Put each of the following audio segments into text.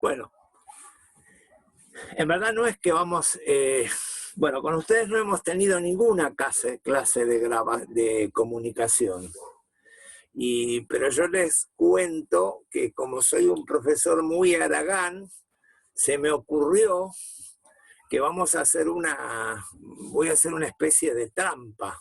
Bueno, en verdad no es que vamos... bueno, con ustedes no hemos tenido ninguna clase de comunicación. Pero yo les cuento que como soy un profesor muy haragán, se me ocurrió que voy a hacer una especie de trampa.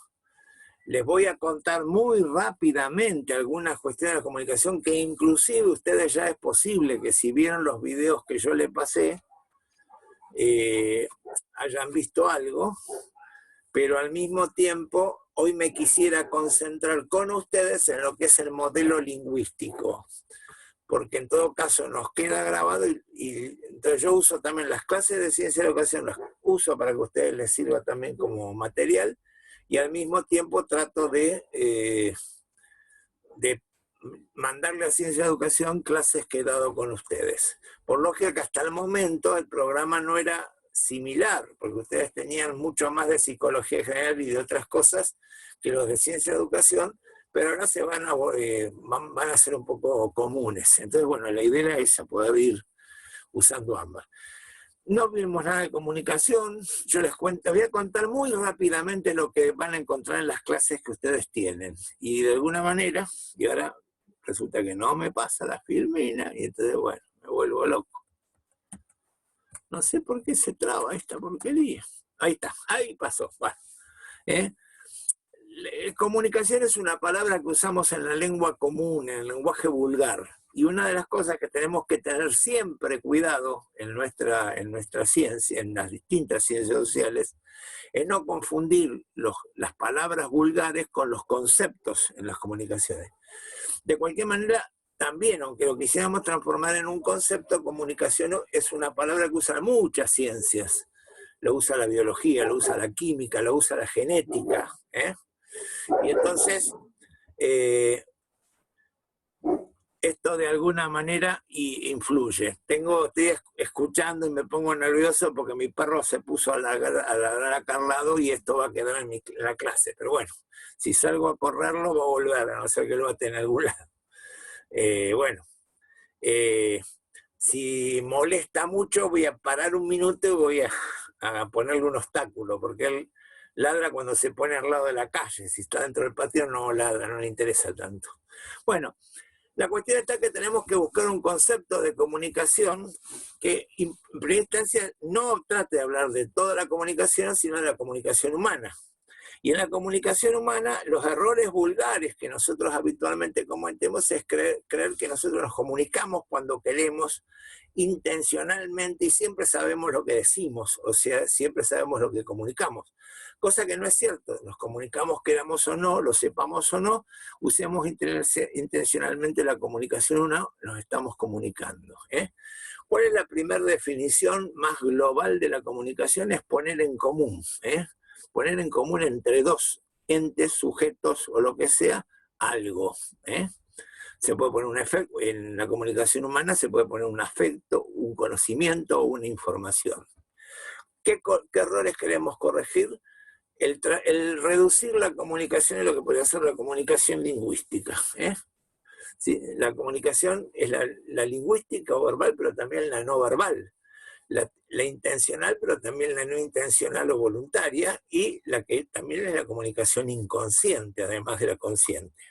Les voy a contar muy rápidamente algunas cuestiones de la comunicación que inclusive ustedes ya es posible que si vieron los videos que yo les pasé, hayan visto algo, pero al mismo tiempo hoy me quisiera concentrar con ustedes en lo que es el modelo lingüístico, porque en todo caso nos queda grabado y entonces yo uso también las clases de ciencia de la educación, las uso para que a ustedes les sirva también como material, y al mismo tiempo trato de mandarle a Ciencia de Educación clases que he dado con ustedes. Por lógica que hasta el momento el programa no era similar, porque ustedes tenían mucho más de psicología general y de otras cosas que los de Ciencia de Educación, pero ahora van a ser un poco comunes. Entonces, bueno, la idea era esa, poder ir usando ambas. No vimos nada de comunicación, yo voy a contar muy rápidamente lo que van a encontrar en las clases que ustedes tienen. Y de alguna manera, y ahora resulta que no me pasa la filmina, y entonces, bueno, me vuelvo loco. No sé por qué se traba esta porquería. Ahí está, ahí pasó. Bueno, comunicación es una palabra que usamos en la lengua común, en el lenguaje vulgar. Y una de las cosas que tenemos que tener siempre cuidado en nuestra ciencia, en las distintas ciencias sociales, es no confundir las palabras vulgares con los conceptos en las comunicaciones. De cualquier manera, también, aunque lo quisiéramos transformar en un concepto, comunicación es una palabra que usan muchas ciencias. Lo usa la biología, lo usa la química, lo usa la genética. Y entonces, esto de alguna manera influye. Estoy escuchando y me pongo nervioso porque mi perro se puso a ladrar acá al lado y esto va a quedar en la clase. Pero bueno, si salgo a correrlo va a volver, a no ser que lo bate en algún lado. Bueno, si molesta mucho voy a parar un minuto y voy a ponerle un obstáculo, porque él ladra cuando se pone al lado de la calle. Si está dentro del patio no ladra, no le interesa tanto. Bueno, la cuestión está que tenemos que buscar un concepto de comunicación que en primera instancia no trate de hablar de toda la comunicación, sino de la comunicación humana. Y en la comunicación humana, los errores vulgares que nosotros habitualmente cometemos es creer que nosotros nos comunicamos cuando queremos, intencionalmente, y siempre sabemos lo que decimos, o sea, siempre sabemos lo que comunicamos. Cosa que no es cierto, nos comunicamos queramos o no, lo sepamos o no, usemos intencionalmente la comunicación o no, nos estamos comunicando. ¿Cuál es la primera definición más global de la comunicación? Es poner en común, poner en común entre dos entes, sujetos o lo que sea, algo. Se puede poner un efecto, en la comunicación humana se puede poner un afecto, un conocimiento o una información. ¿Qué errores queremos corregir? El reducir la comunicación es lo que podría ser la comunicación lingüística. ¿Sí? La comunicación es la lingüística o verbal, pero también la no verbal. La intencional, pero también la no intencional o voluntaria, y la que también es la comunicación inconsciente, además de la consciente.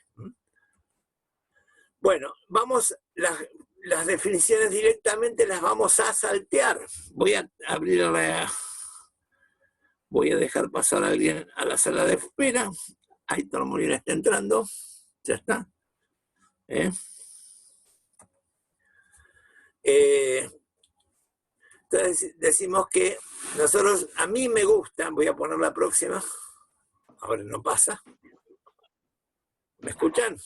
Bueno, las definiciones directamente las vamos a saltear. Voy a dejar pasar a alguien a la sala de espera. Aitor Molina está entrando. Ya está. Entonces decimos que nosotros, a mí me gusta, voy a poner la próxima, ahora no pasa. ¿Me escuchan?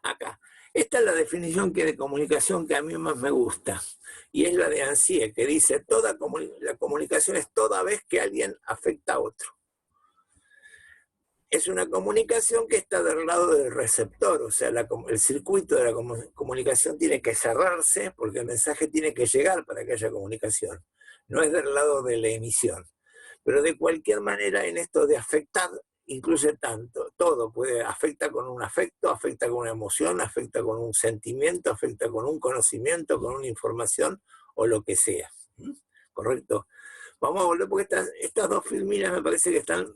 Acá. Esta es la definición de comunicación que a mí más me gusta, y es la de Ansier, que dice, la comunicación es toda vez que alguien afecta a otro. Es una comunicación que está del lado del receptor, o sea, el circuito de la comunicación tiene que cerrarse porque el mensaje tiene que llegar para que haya comunicación. No es del lado de la emisión. Pero de cualquier manera, en esto de afectar, incluye tanto, todo, afecta con un afecto, afecta con una emoción, afecta con un sentimiento, afecta con un conocimiento, con una información o lo que sea. ¿Correcto? Vamos a volver porque estas dos filminas me parece que están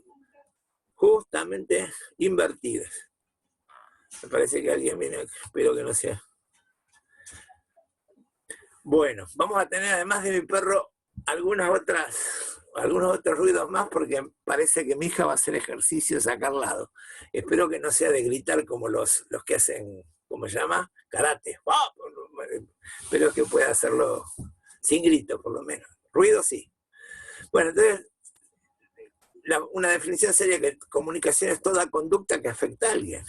justamente invertidas. Me parece que alguien viene, espero que no sea. Bueno, vamos a tener además de mi perro algunos otros ruidos más porque parece que mi hija va a hacer ejercicios acá al lado. Espero que no sea de gritar como los que hacen, ¿cómo se llama? Karate. Espero que pueda hacerlo sin grito, por lo menos. Ruido sí. Bueno, entonces, una definición sería que comunicación es toda conducta que afecta a alguien.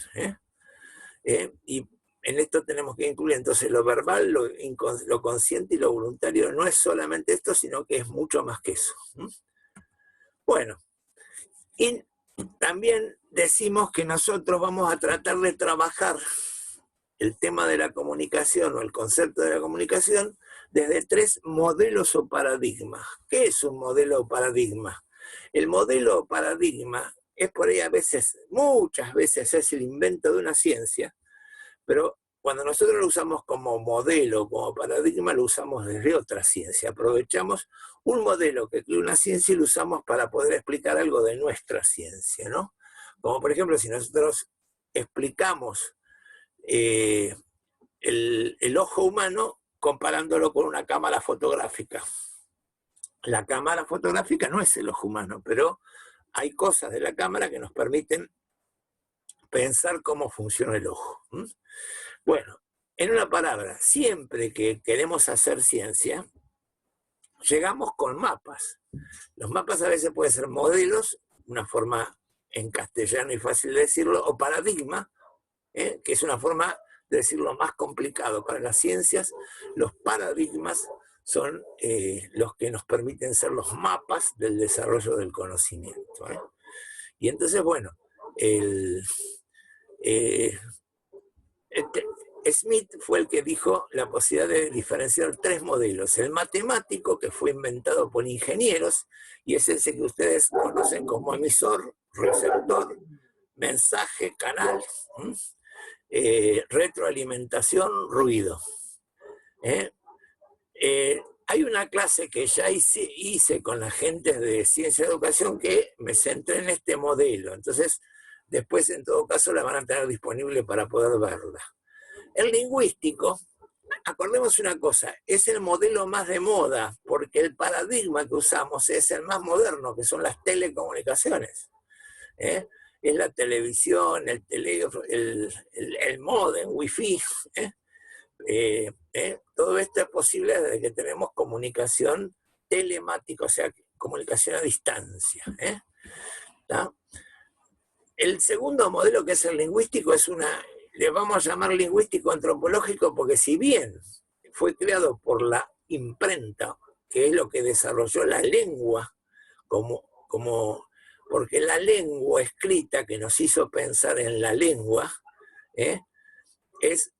Y en esto tenemos que incluir entonces lo verbal, lo consciente y lo voluntario. No es solamente esto, sino que es mucho más que eso. Bueno, y también decimos que nosotros vamos a tratar de trabajar el tema de la comunicación o el concepto de la comunicación desde 3 modelos o paradigmas. ¿Qué es un modelo o paradigma? El modelo o paradigma es por ahí muchas veces es el invento de una ciencia, pero cuando nosotros lo usamos como modelo, como paradigma, lo usamos desde otra ciencia. Aprovechamos un modelo que tiene una ciencia y lo usamos para poder explicar algo de nuestra ciencia, ¿no? Como por ejemplo, si nosotros explicamos el ojo humano comparándolo con una cámara fotográfica. La cámara fotográfica no es el ojo humano, pero hay cosas de la cámara que nos permiten pensar cómo funciona el ojo. Bueno, en una palabra, siempre que queremos hacer ciencia, llegamos con mapas. Los mapas a veces pueden ser modelos, una forma en castellano y fácil de decirlo, o paradigma, que es una forma de decirlo más complicado. Para las ciencias, los paradigmas son los que nos permiten ser los mapas del desarrollo del conocimiento. Y entonces, bueno, Smith fue el que dijo la posibilidad de diferenciar 3 modelos. El matemático, que fue inventado por ingenieros, y es ese que ustedes conocen como emisor, receptor, mensaje, canal, retroalimentación, ruido. Hay una clase que ya hice con la gente de ciencia de educación que me centré en este modelo. Entonces, después en todo caso la van a tener disponible para poder verla. El lingüístico, acordemos una cosa, es el modelo más de moda, porque el paradigma que usamos es el más moderno, que son las telecomunicaciones. Es la televisión, el teléfono, el módem, wifi. Todo esto es posible desde que tenemos comunicación telemática, o sea, comunicación a distancia. El segundo modelo, que es el lingüístico, le vamos a llamar lingüístico antropológico porque si bien fue creado por la imprenta, que es lo que desarrolló la lengua, porque la lengua escrita que nos hizo pensar en la lengua, es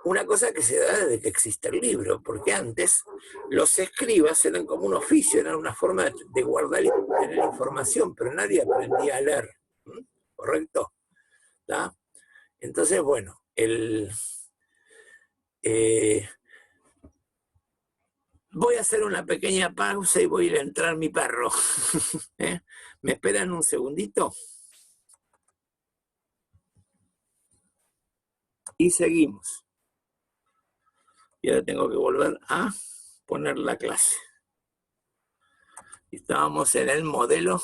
una cosa que se da desde que existe el libro, porque antes los escribas eran como un oficio, eran una forma de guardar y tener información, pero nadie aprendía a leer. ¿Correcto? ¿Tá? Entonces, bueno, voy a hacer una pequeña pausa y voy a ir a entrar mi perro. ¿Me esperan un segundito? Y seguimos. Y ahora tengo que volver a poner la clase. Estábamos en el modelo.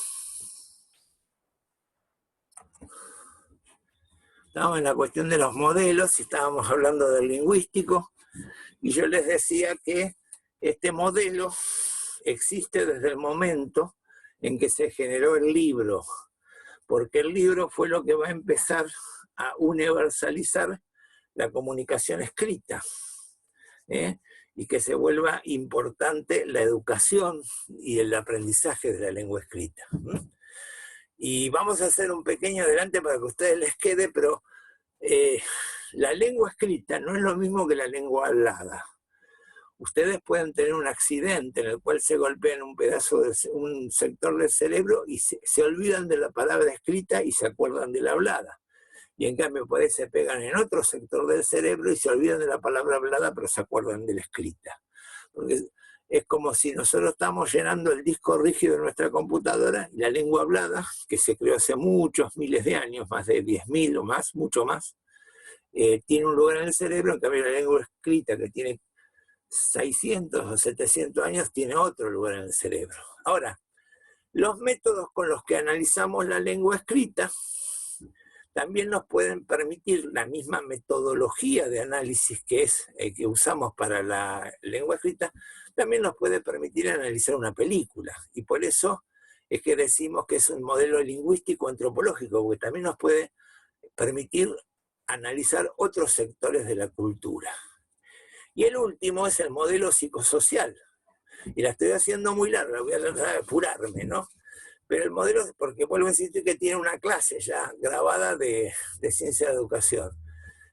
Estábamos en la cuestión de los modelos y estábamos hablando del lingüístico. Y yo les decía que este modelo existe desde el momento en que se generó el libro, porque el libro fue lo que va a empezar a universalizar la comunicación escrita, y que se vuelva importante la educación y el aprendizaje de la lengua escrita. Y vamos a hacer un pequeño adelante para que a ustedes les quede, pero la lengua escrita no es lo mismo que la lengua hablada. Ustedes pueden tener un accidente en el cual se golpean un pedazo de un sector del cerebro y se olvidan de la palabra escrita y se acuerdan de la hablada. Y en cambio por ahí se pegan en otro sector del cerebro y se olvidan de la palabra hablada, pero se acuerdan de la escrita. Porque es como si nosotros estamos llenando el disco rígido de nuestra computadora y la lengua hablada, que se creó hace muchos miles de años, más de 10.000 o más, mucho más, tiene un lugar en el cerebro. En cambio la lengua escrita, que tiene 600 o 700 años, tiene otro lugar en el cerebro. Ahora, los métodos con los que analizamos la lengua escrita también nos pueden permitir, la misma metodología de análisis que usamos para la lengua escrita, también nos puede permitir analizar una película. Y por eso es que decimos que es un modelo lingüístico antropológico, porque también nos puede permitir analizar otros sectores de la cultura. Y el último es el modelo psicosocial. Y la estoy haciendo muy larga, voy a tratar de apurarme, ¿no? Pero el modelo, porque vuelvo a insistir que tiene una clase ya grabada de ciencia de educación.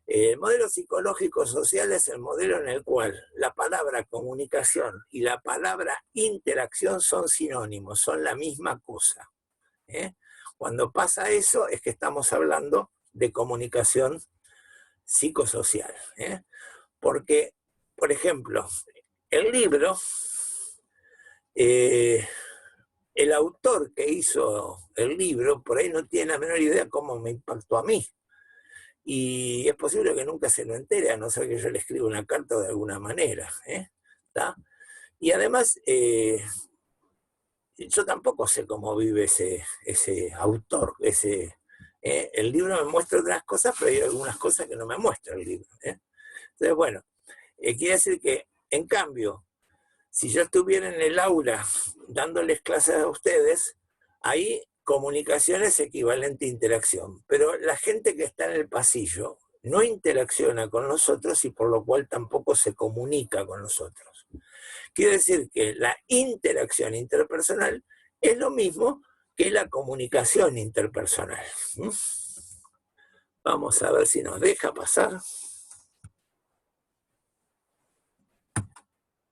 El modelo psicológico social es el modelo en el cual la palabra comunicación y la palabra interacción son sinónimos, son la misma cosa. Cuando pasa eso es que estamos hablando de comunicación psicosocial. Porque, por ejemplo, el libro, el autor que hizo el libro por ahí no tiene la menor idea cómo me impactó a mí. Y es posible que nunca se lo entere, a no ser que yo le escriba una carta de alguna manera. Y además, yo tampoco sé cómo vive ese autor. El libro me muestra otras cosas, pero hay algunas cosas que no me muestra el libro. Entonces, bueno, quiere decir que, en cambio, si yo estuviera en el aula dándoles clases a ustedes, ahí comunicación es equivalente a interacción. Pero la gente que está en el pasillo no interacciona con nosotros y por lo cual tampoco se comunica con nosotros. Quiere decir que la interacción interpersonal es lo mismo que la comunicación interpersonal. Vamos a ver si nos deja pasar.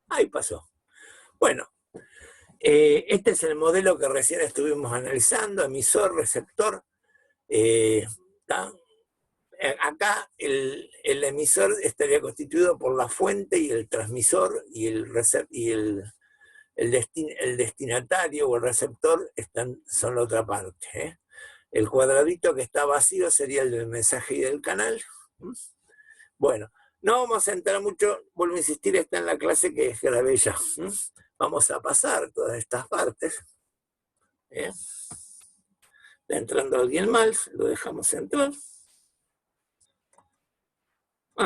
Ahí pasó. Bueno, este es el modelo que recién estuvimos analizando, emisor, receptor. Acá el emisor estaría constituido por la fuente y el transmisor, y el destinatario o el receptor son la otra parte. El cuadradito que está vacío sería el del mensaje y del canal. Bueno, no vamos a entrar mucho, vuelvo a insistir, está en la clase que grabé ya. Vamos a pasar todas estas partes. Está entrando alguien más, lo dejamos entrar.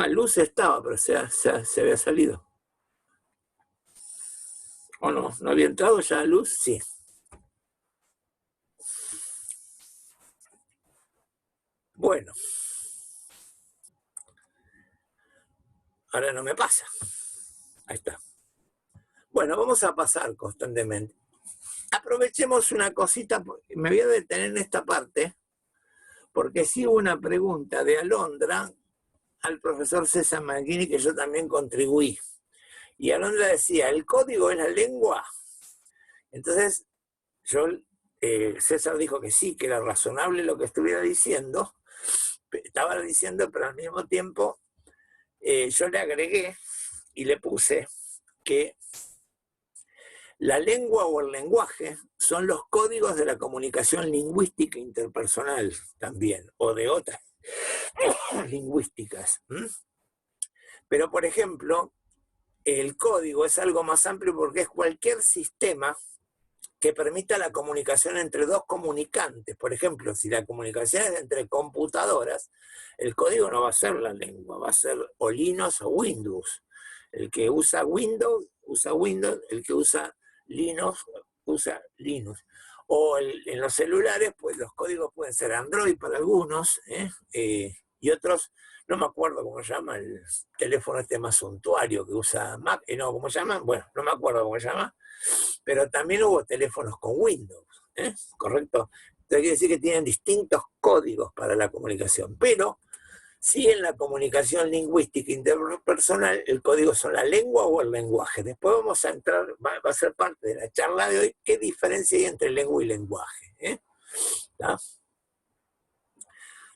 Luz estaba, pero se había salido. ¿O no? ¿No había entrado ya Luz? Sí. Bueno. Ahora no me pasa. Ahí está. Bueno, vamos a pasar constantemente. Aprovechemos una cosita, me voy a detener en esta parte, porque sí hubo una pregunta de Alondra al profesor César Manghini, que yo también contribuí. Y Alondra decía, ¿el código es la lengua? Entonces, César dijo que sí, que era razonable lo que estuviera diciendo, estaba diciendo, pero al mismo tiempo yo le agregué y le puse que la lengua o el lenguaje son los códigos de la comunicación lingüística interpersonal también, o de otras lingüísticas. Pero, por ejemplo, el código es algo más amplio porque es cualquier sistema que permita la comunicación entre dos comunicantes. Por ejemplo, si la comunicación es entre computadoras, el código no va a ser la lengua, va a ser o Linux o Windows. El que usa Windows, el que usa Linux, usa Linux. O en los celulares, pues los códigos pueden ser Android para algunos, y otros, no me acuerdo cómo se llama el teléfono este más suntuario que usa Mac, no, ¿cómo se llama? Bueno, no me acuerdo cómo se llama, pero también hubo teléfonos con Windows, ¿correcto? Entonces quiere decir que tienen distintos códigos para la comunicación, pero Sí, en la comunicación lingüística interpersonal, el código son la lengua o el lenguaje. Después vamos a entrar, va a ser parte de la charla de hoy, qué diferencia hay entre lengua y lenguaje. ¿Está?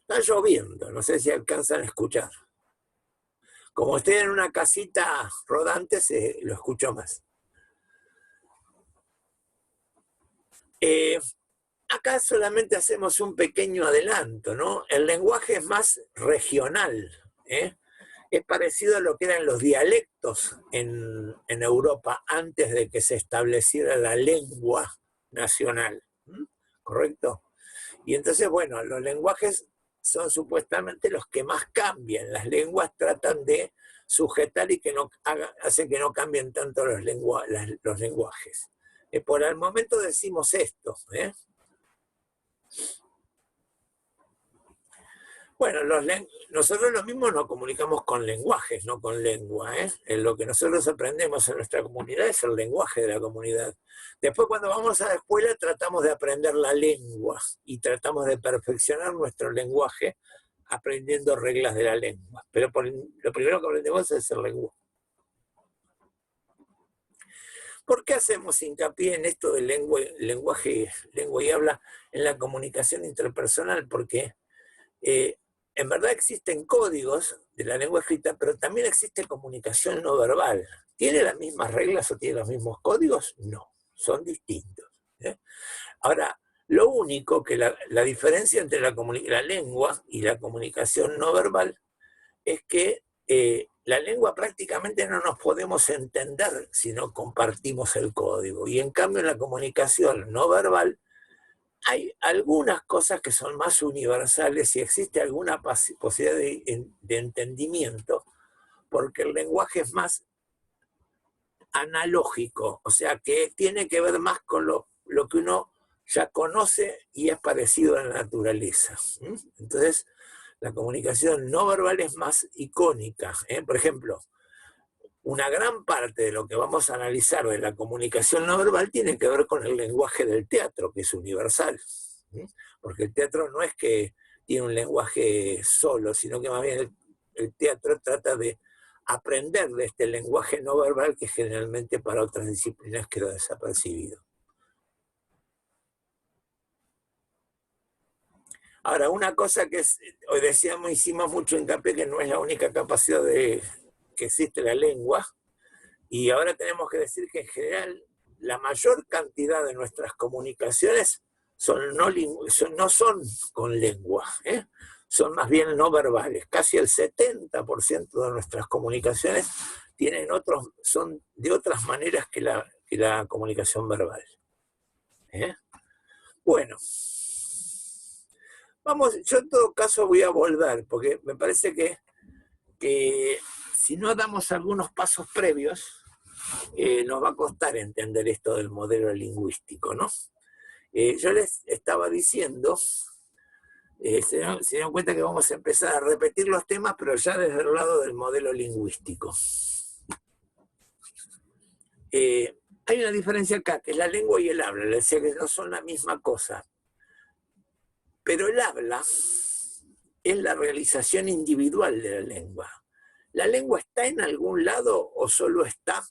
Está lloviendo, no sé si alcanzan a escuchar. Como estoy en una casita rodante, lo escucho más. Acá solamente hacemos un pequeño adelanto, ¿no? El lenguaje es más regional, es parecido a lo que eran los dialectos en Europa antes de que se estableciera la lengua nacional, ¿correcto? Y entonces, bueno, los lenguajes son supuestamente los que más cambian. Las lenguas tratan de sujetar y que no hacen que no cambien tanto los lenguajes. Por el momento decimos esto, Bueno, nosotros lo mismo nos comunicamos con lenguajes, no con lengua. Lo que nosotros aprendemos en nuestra comunidad es el lenguaje de la comunidad. Después, cuando vamos a la escuela, tratamos de aprender la lengua y tratamos de perfeccionar nuestro lenguaje aprendiendo reglas de la lengua. Pero lo primero que aprendemos es el lenguaje. ¿Por qué hacemos hincapié en esto del lenguaje, lengua y habla en la comunicación interpersonal? Porque en verdad existen códigos de la lengua escrita, pero también existe comunicación no verbal. ¿Tiene las mismas reglas o tiene los mismos códigos? No, son distintos. Ahora, lo único que la diferencia entre la lengua y la comunicación no verbal es que la lengua prácticamente no nos podemos entender si no compartimos el código. Y en cambio en la comunicación no verbal hay algunas cosas que son más universales y existe alguna posibilidad de entendimiento, porque el lenguaje es más analógico, o sea, que tiene que ver más con lo que uno ya conoce y es parecido a la naturaleza. Entonces, la comunicación no verbal es más icónica. Por ejemplo, una gran parte de lo que vamos a analizar de la comunicación no verbal tiene que ver con el lenguaje del teatro, que es universal. Porque el teatro no es que tiene un lenguaje solo, sino que más bien el teatro trata de aprender de este lenguaje no verbal que generalmente para otras disciplinas queda desapercibido. Ahora, una cosa que hoy decíamos, hicimos mucho hincapié que no es la única capacidad que existe la lengua, y ahora tenemos que decir que en general la mayor cantidad de nuestras comunicaciones no son con lengua, son más bien no verbales. Casi el 70% de nuestras comunicaciones son de otras maneras que la comunicación verbal. Bueno, yo en todo caso voy a volver, porque me parece que si no damos algunos pasos previos, nos va a costar entender esto del modelo lingüístico, ¿no? Yo les estaba diciendo, se dan cuenta que vamos a empezar a repetir los temas, pero ya desde el lado del modelo lingüístico. Hay una diferencia acá, que es la lengua y el habla. Les decía que no son la misma cosa. Pero el habla es la realización individual de la lengua. ¿La lengua está en algún lado o solo está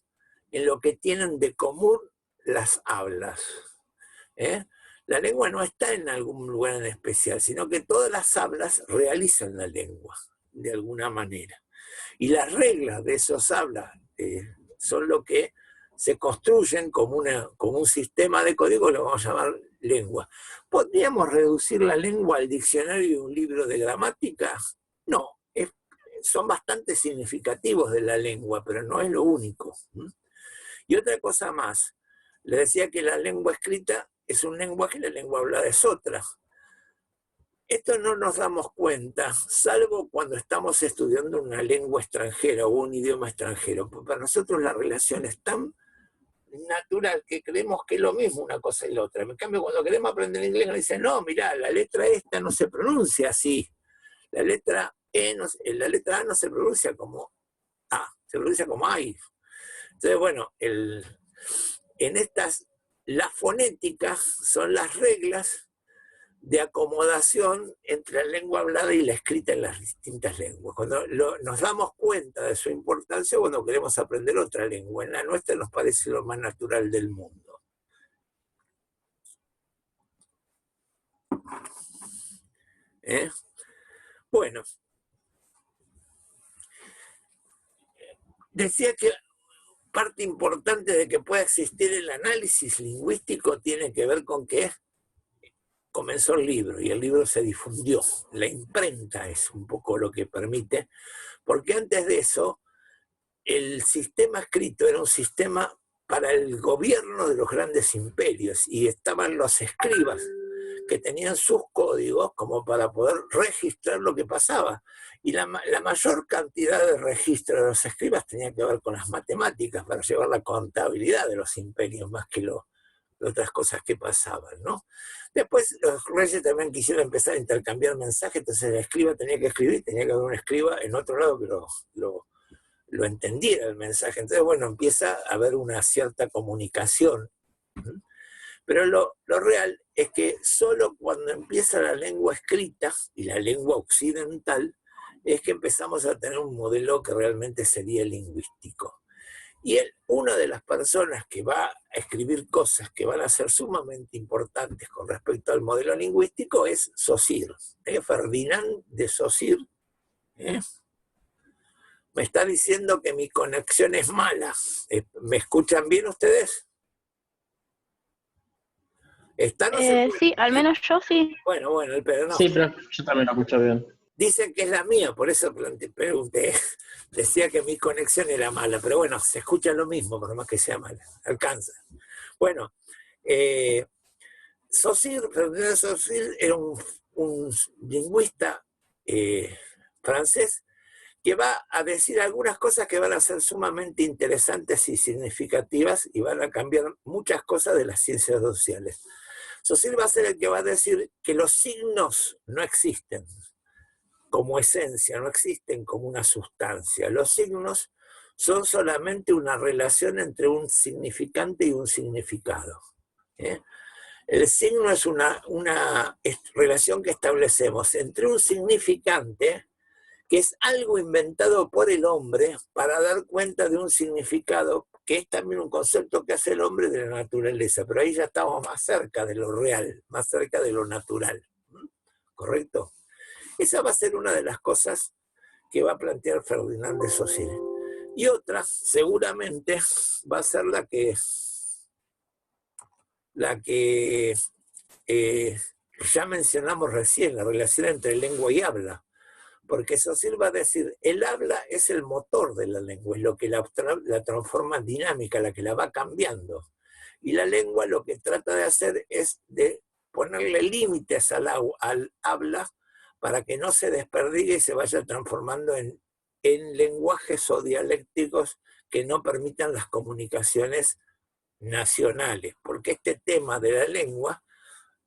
en lo que tienen de común las hablas? La lengua no está en algún lugar en especial, sino que todas las hablas realizan la lengua, de alguna manera. Y las reglas de esos hablas son lo que se construyen como un sistema de código, lo vamos a llamar lengua. ¿Podríamos reducir la lengua al diccionario de un libro de gramática? No, son bastante significativos de la lengua, pero no es lo único. Y otra cosa más, les decía que la lengua escrita es un lenguaje y la lengua hablada es otra. Esto no nos damos cuenta, salvo cuando estamos estudiando una lengua extranjera o un idioma extranjero. Para nosotros la relación es tan natural que creemos que es lo mismo una cosa y la otra. En cambio, cuando queremos aprender inglés nos dicen, no, mirá, la letra esta no se pronuncia así. La letra la letra A no se pronuncia como A, se pronuncia como AI. Entonces, bueno, las fonéticas son las reglas de acomodación entre la lengua hablada y la escrita en las distintas lenguas. Cuando nos damos cuenta de su importancia cuando queremos aprender otra lengua. En la nuestra nos parece lo más natural del mundo. Bueno, decía que parte importante de que pueda existir el análisis lingüístico tiene que ver con que comenzó el libro y el libro se difundió. La imprenta es un poco lo que permite, porque antes de eso el sistema escrito era un sistema para el gobierno de los grandes imperios y estaban los escribas que tenían sus códigos como para poder registrar lo que pasaba. Y la mayor cantidad de registros de los escribas tenía que ver con las matemáticas para llevar la contabilidad de los imperios más que otras cosas que pasaban, ¿no? Después los reyes también quisieron empezar a intercambiar mensajes, entonces el escriba tenía que escribir, tenía que haber un escriba en otro lado que lo entendiera el mensaje. Entonces, bueno, empieza a haber una cierta comunicación. Pero lo real es que solo cuando empieza la lengua escrita y la lengua occidental es que empezamos a tener un modelo que realmente sería lingüístico. Y una de las personas que va a escribir cosas que van a ser sumamente importantes con respecto al modelo lingüístico es Saussure, Ferdinand de Saussure. Me está diciendo que mi conexión es mala. ¿Me escuchan bien ustedes? ¿Están o se sí, al menos yo sí. Bueno, pero no. Sí, pero yo también lo escucho bien. Dicen que es la mía, por eso pregunté. Decía que mi conexión era mala, pero bueno, se escucha lo mismo, por más que sea mala. Alcanza. Bueno, Ferdinand Saussure era un lingüista francés que va a decir algunas cosas que van a ser sumamente interesantes y significativas y van a cambiar muchas cosas de las ciencias sociales. Saussure va a ser el que va a decir que los signos no existen como esencia, no existen como una sustancia. Los signos son solamente una relación entre un significante y un significado. El signo es una relación que establecemos entre un significante, que es algo inventado por el hombre para dar cuenta de un significado, que es también un concepto que hace el hombre de la naturaleza, pero ahí ya estamos más cerca de lo real, más cerca de lo natural. ¿Correcto? Esa va a ser una de las cosas que va a plantear Ferdinand de Saussure. Y otra, seguramente, va a ser la que ya mencionamos recién, la relación entre lengua y habla. Porque Saussure va a decir, el habla es el motor de la lengua, es lo que la transforma en dinámica, la que la va cambiando. Y la lengua lo que trata de hacer es de ponerle límites al habla para que no se desperdigue y se vaya transformando en lenguajes o dialécticos que no permitan las comunicaciones nacionales. Porque este tema de la lengua,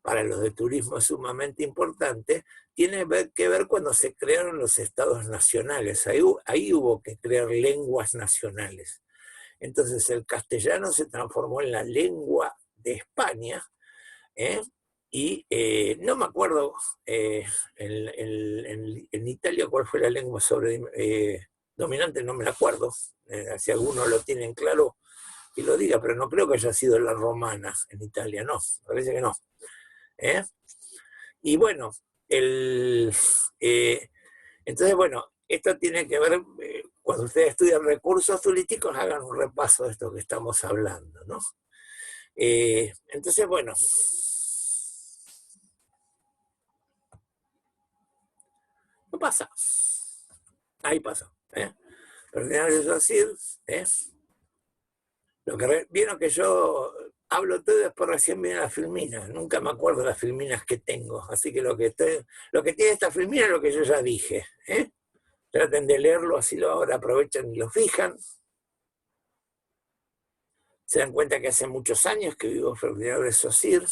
para los de turismo es sumamente importante, tiene que ver cuando se crearon los estados nacionales. Ahí hubo que crear lenguas nacionales. Entonces el castellano se transformó en la lengua de España, y no me acuerdo en Italia cuál fue la lengua dominante, no me la acuerdo. Si alguno lo tiene en claro, que lo diga, pero no creo que haya sido la romana en Italia, no, parece que no. Y bueno, entonces, bueno, esto tiene que ver, cuando ustedes estudian recursos turísticos, hagan un repaso de esto que estamos hablando, ¿no? Entonces, bueno, no pasa. Ahí pasa. Ferdinand de Saussure, vieron que yo hablo todo y después recién viene la filmina. Nunca me acuerdo de las filminas que tengo. Así que lo que tiene esta filmina es lo que yo ya dije. Traten de leerlo, así ahora aprovechan y lo fijan. Se dan cuenta que hace muchos años que vivo Ferdinand de Saussure.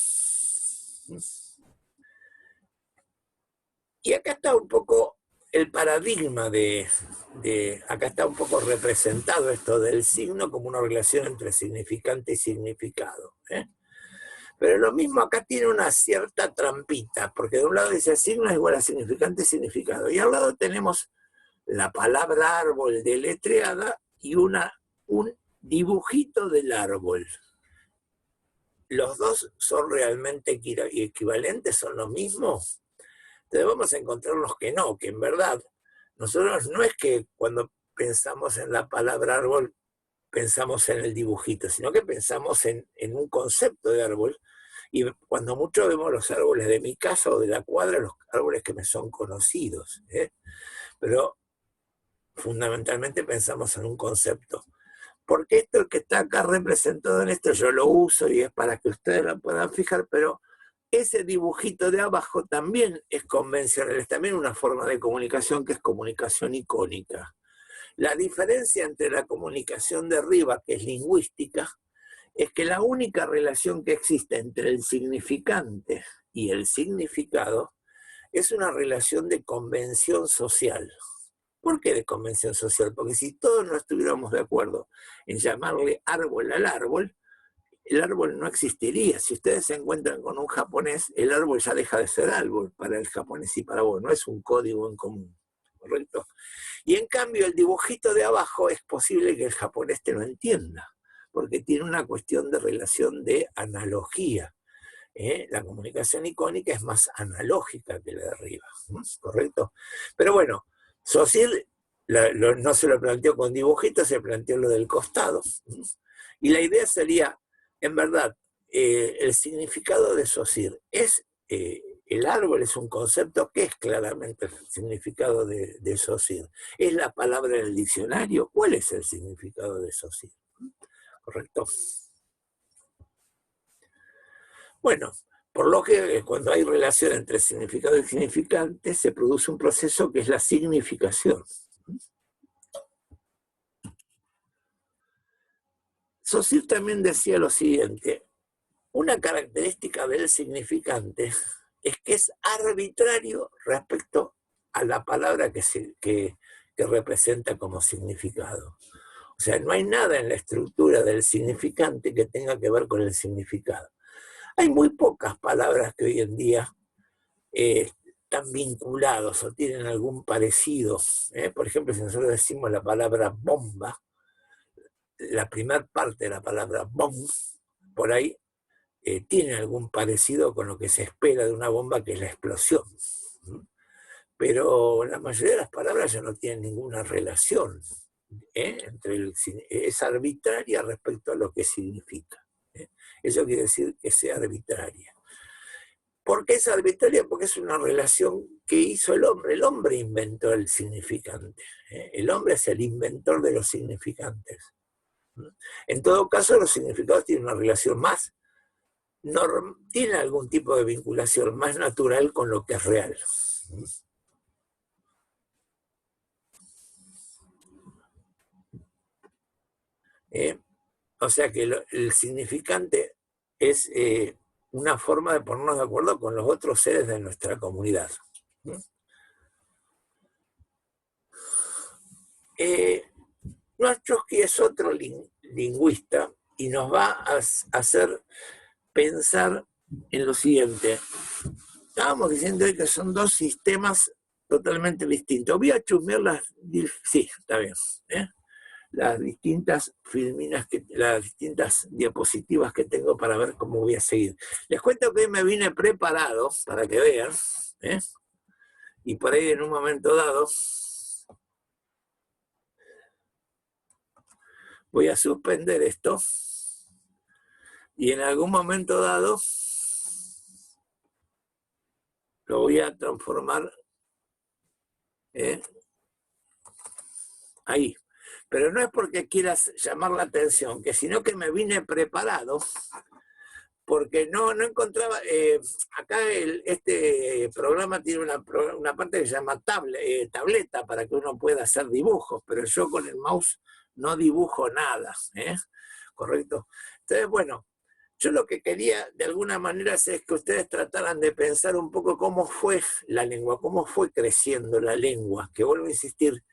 Y acá está un poco el paradigma acá está un poco representado esto del signo como una relación entre significante y significado. Pero lo mismo acá tiene una cierta trampita, porque de un lado dice signo es igual a significante, significado. Y al lado tenemos la palabra árbol deletreada y un dibujito del árbol. ¿Los dos son realmente equivalentes? ¿Son lo mismo? Entonces vamos a encontrarnos que no, que en verdad nosotros no es que cuando pensamos en la palabra árbol pensamos en el dibujito, sino que pensamos en un concepto de árbol, y cuando mucho vemos los árboles de mi casa o de la cuadra, los árboles que me son conocidos, pero fundamentalmente pensamos en un concepto. Porque esto que está acá representado en esto, yo lo uso y es para que ustedes lo puedan fijar, pero ese dibujito de abajo también es convencional, es también una forma de comunicación que es comunicación icónica. La diferencia entre la comunicación de arriba, que es lingüística, es que la única relación que existe entre el significante y el significado es una relación de convención social. ¿Por qué de convención social? Porque si todos no estuviéramos de acuerdo en llamarle árbol al árbol, el árbol no existiría. Si ustedes se encuentran con un japonés, el árbol ya deja de ser árbol para el japonés y para vos, no es un código en común, ¿correcto? Y en cambio el dibujito de abajo es posible que el japonés te lo entienda, porque tiene una cuestión de relación de analogía. La comunicación icónica es más analógica que la de arriba, ¿correcto? Pero bueno, Saussure no se lo planteó con dibujitos, se planteó lo del costado. Y la idea sería, en verdad, el significado de Saussure es, el árbol es un concepto que es claramente el significado de Saussure. ¿Es la palabra en el diccionario? ¿Cuál es el significado de Saussure? ¿Correcto? Bueno, por lo que cuando hay relación entre significado y significante, se produce un proceso que es la significación. Saussure también decía lo siguiente: una característica del significante es que es arbitrario respecto a la palabra que representa como significado. O sea, no hay nada en la estructura del significante que tenga que ver con el significado. Hay muy pocas palabras que hoy en día están vinculados o tienen algún parecido. Por ejemplo, si nosotros decimos la palabra bomba, la primera parte de la palabra bomb, por ahí tiene algún parecido con lo que se espera de una bomba, que es la explosión. Pero la mayoría de las palabras ya no tienen ninguna relación. Es arbitraria respecto a lo que significa. Eso quiere decir que sea arbitraria. ¿Por qué es arbitraria? Porque es una relación que hizo el hombre. El hombre inventó el significante. El hombre es el inventor de los significantes. En todo caso, los significados tienen una relación más, tienen algún tipo de vinculación más natural con lo que es real. O sea que el significante es una forma de ponernos de acuerdo con los otros seres de nuestra comunidad. Noam Chomsky es otro lingüista y nos va a hacer pensar en lo siguiente. Estábamos diciendo hoy que son dos sistemas totalmente distintos. Voy a chusmear sí, está bien, las distintas filminas, las distintas diapositivas que tengo para ver cómo voy a seguir. Les cuento que hoy me vine preparado para que vean, y por ahí en un momento dado voy a suspender esto y en algún momento dado lo voy a transformar ahí. Pero no es porque quieras llamar la atención, sino que me vine preparado, porque no encontraba, acá este programa tiene una parte que se llama tableta para que uno pueda hacer dibujos, pero yo con el mouse no dibujo nada, ¿correcto? Entonces, bueno, yo lo que quería de alguna manera es que ustedes trataran de pensar un poco cómo fue la lengua, cómo fue creciendo la lengua, que vuelvo a insistir,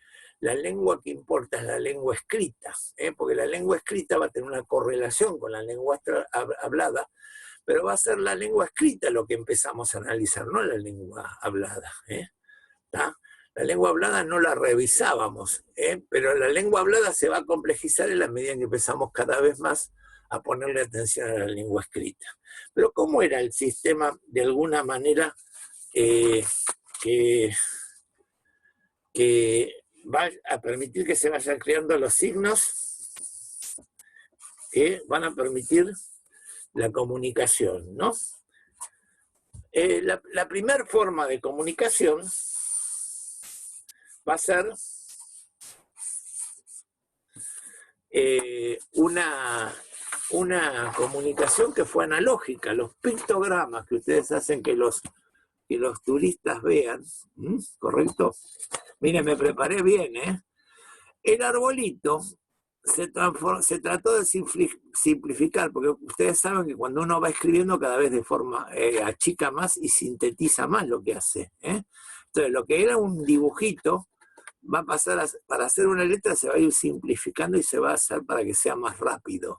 la lengua que importa es la lengua escrita, porque la lengua escrita va a tener una correlación con la lengua hablada, pero va a ser la lengua escrita lo que empezamos a analizar, no la lengua hablada. ¿Tá? La lengua hablada no la revisábamos, pero la lengua hablada se va a complejizar en la medida en que empezamos cada vez más a ponerle atención a la lengua escrita. Pero ¿cómo era el sistema de alguna manera que va a permitir que se vayan creando los signos que van a permitir la comunicación, ¿no? La primera forma de comunicación va a ser una comunicación que fue analógica. Los pictogramas que ustedes hacen que los turistas vean, ¿correcto? Miren, me preparé bien, ¿eh? El arbolito se trató de simplificar, porque ustedes saben que cuando uno va escribiendo cada vez de forma, achica más y sintetiza más lo que hace, ¿eh? Entonces, lo que era un dibujito va a pasar para hacer una letra, se va a ir simplificando y se va a hacer para que sea más rápido.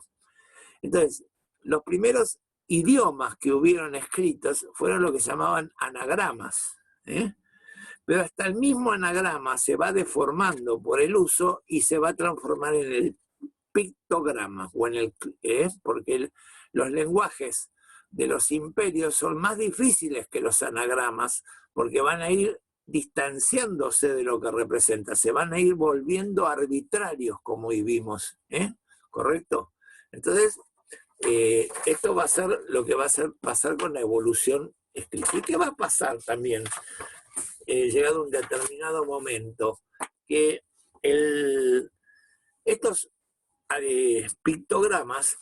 Entonces, los primeros idiomas que hubieron escritos fueron lo que se llamaban anagramas, ¿eh? Pero hasta el mismo anagrama se va deformando por el uso y se va a transformar en el pictograma, o en el, porque los lenguajes de los imperios son más difíciles que los anagramas, porque van a ir distanciándose de lo que representa, se van a ir volviendo arbitrarios, como vivimos, ¿correcto? Entonces, esto va a ser lo que va a pasar con la evolución escrita. ¿Y qué va a pasar también? Llegado un determinado momento, que estos pictogramas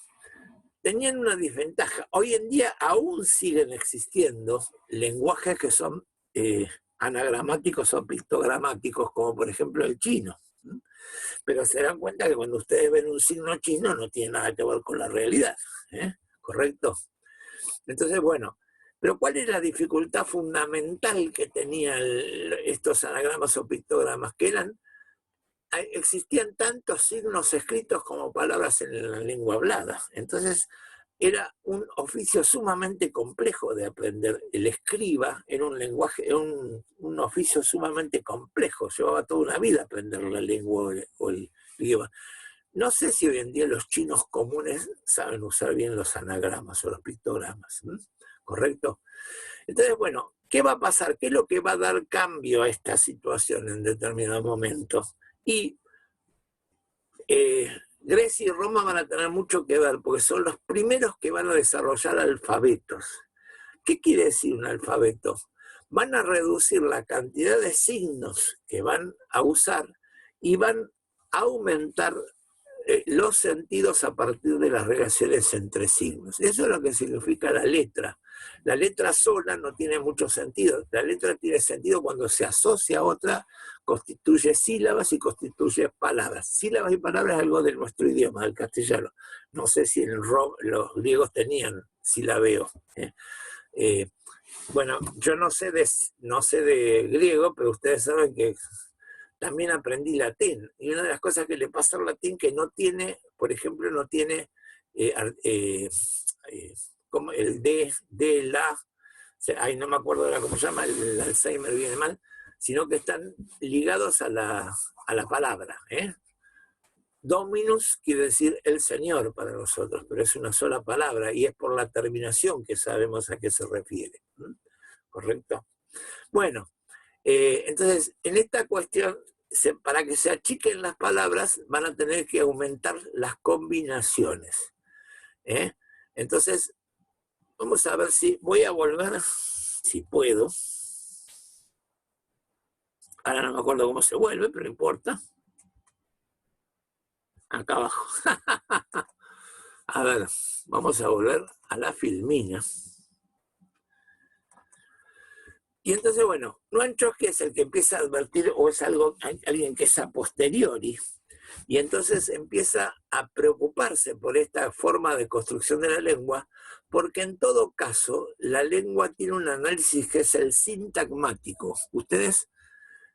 tenían una desventaja. Hoy en día aún siguen existiendo lenguajes que son anagramáticos o pictogramáticos, como por ejemplo el chino. Pero se dan cuenta que cuando ustedes ven un signo chino no tiene nada que ver con la realidad, ¿correcto? Entonces, bueno, pero ¿cuál es la dificultad fundamental que tenían estos anagramas o pictogramas? Que existían tantos signos escritos como palabras en la lengua hablada. Entonces, era un oficio sumamente complejo de aprender. El escriba era un lenguaje, era un oficio sumamente complejo. Llevaba toda una vida aprender la lengua o el idioma. No sé si hoy en día los chinos comunes saben usar bien los anagramas o los pictogramas, ¿correcto? Entonces, bueno, ¿qué va a pasar? ¿Qué es lo que va a dar cambio a esta situación en determinado momento? Y Grecia y Roma van a tener mucho que ver, porque son los primeros que van a desarrollar alfabetos. ¿Qué quiere decir un alfabeto? Van a reducir la cantidad de signos que van a usar y van a aumentar los sentidos a partir de las relaciones entre signos. Eso es lo que significa la letra. La letra sola no tiene mucho sentido. La letra tiene sentido cuando se asocia a otra, constituye sílabas y constituye palabras. Sílabas y palabras es algo de nuestro idioma, del castellano. No sé si los griegos tenían silabeo. Bueno, yo no sé de griego, pero ustedes saben que también aprendí latín. Y una de las cosas que le pasa al latín que no tiene, por ejemplo, no tiene como el de, la, ay, no me acuerdo ahora cómo se llama, el Alzheimer viene mal, sino que están ligados a la palabra. Dominus quiere decir el Señor para nosotros, pero es una sola palabra y es por la terminación que sabemos a qué se refiere. ¿Correcto? Bueno, entonces, en esta cuestión, para que se achiquen las palabras, van a tener que aumentar las combinaciones. Entonces, vamos a ver si voy a volver, si puedo. Ahora no me acuerdo cómo se vuelve, pero no importa. Acá abajo. A ver, vamos a volver a la filmina. Y entonces, bueno, Noam Chomsky es el que empieza a advertir, o es alguien que es a posteriori, y entonces empieza a preocuparse por esta forma de construcción de la lengua, porque en todo caso la lengua tiene un análisis que es el sintagmático. Ustedes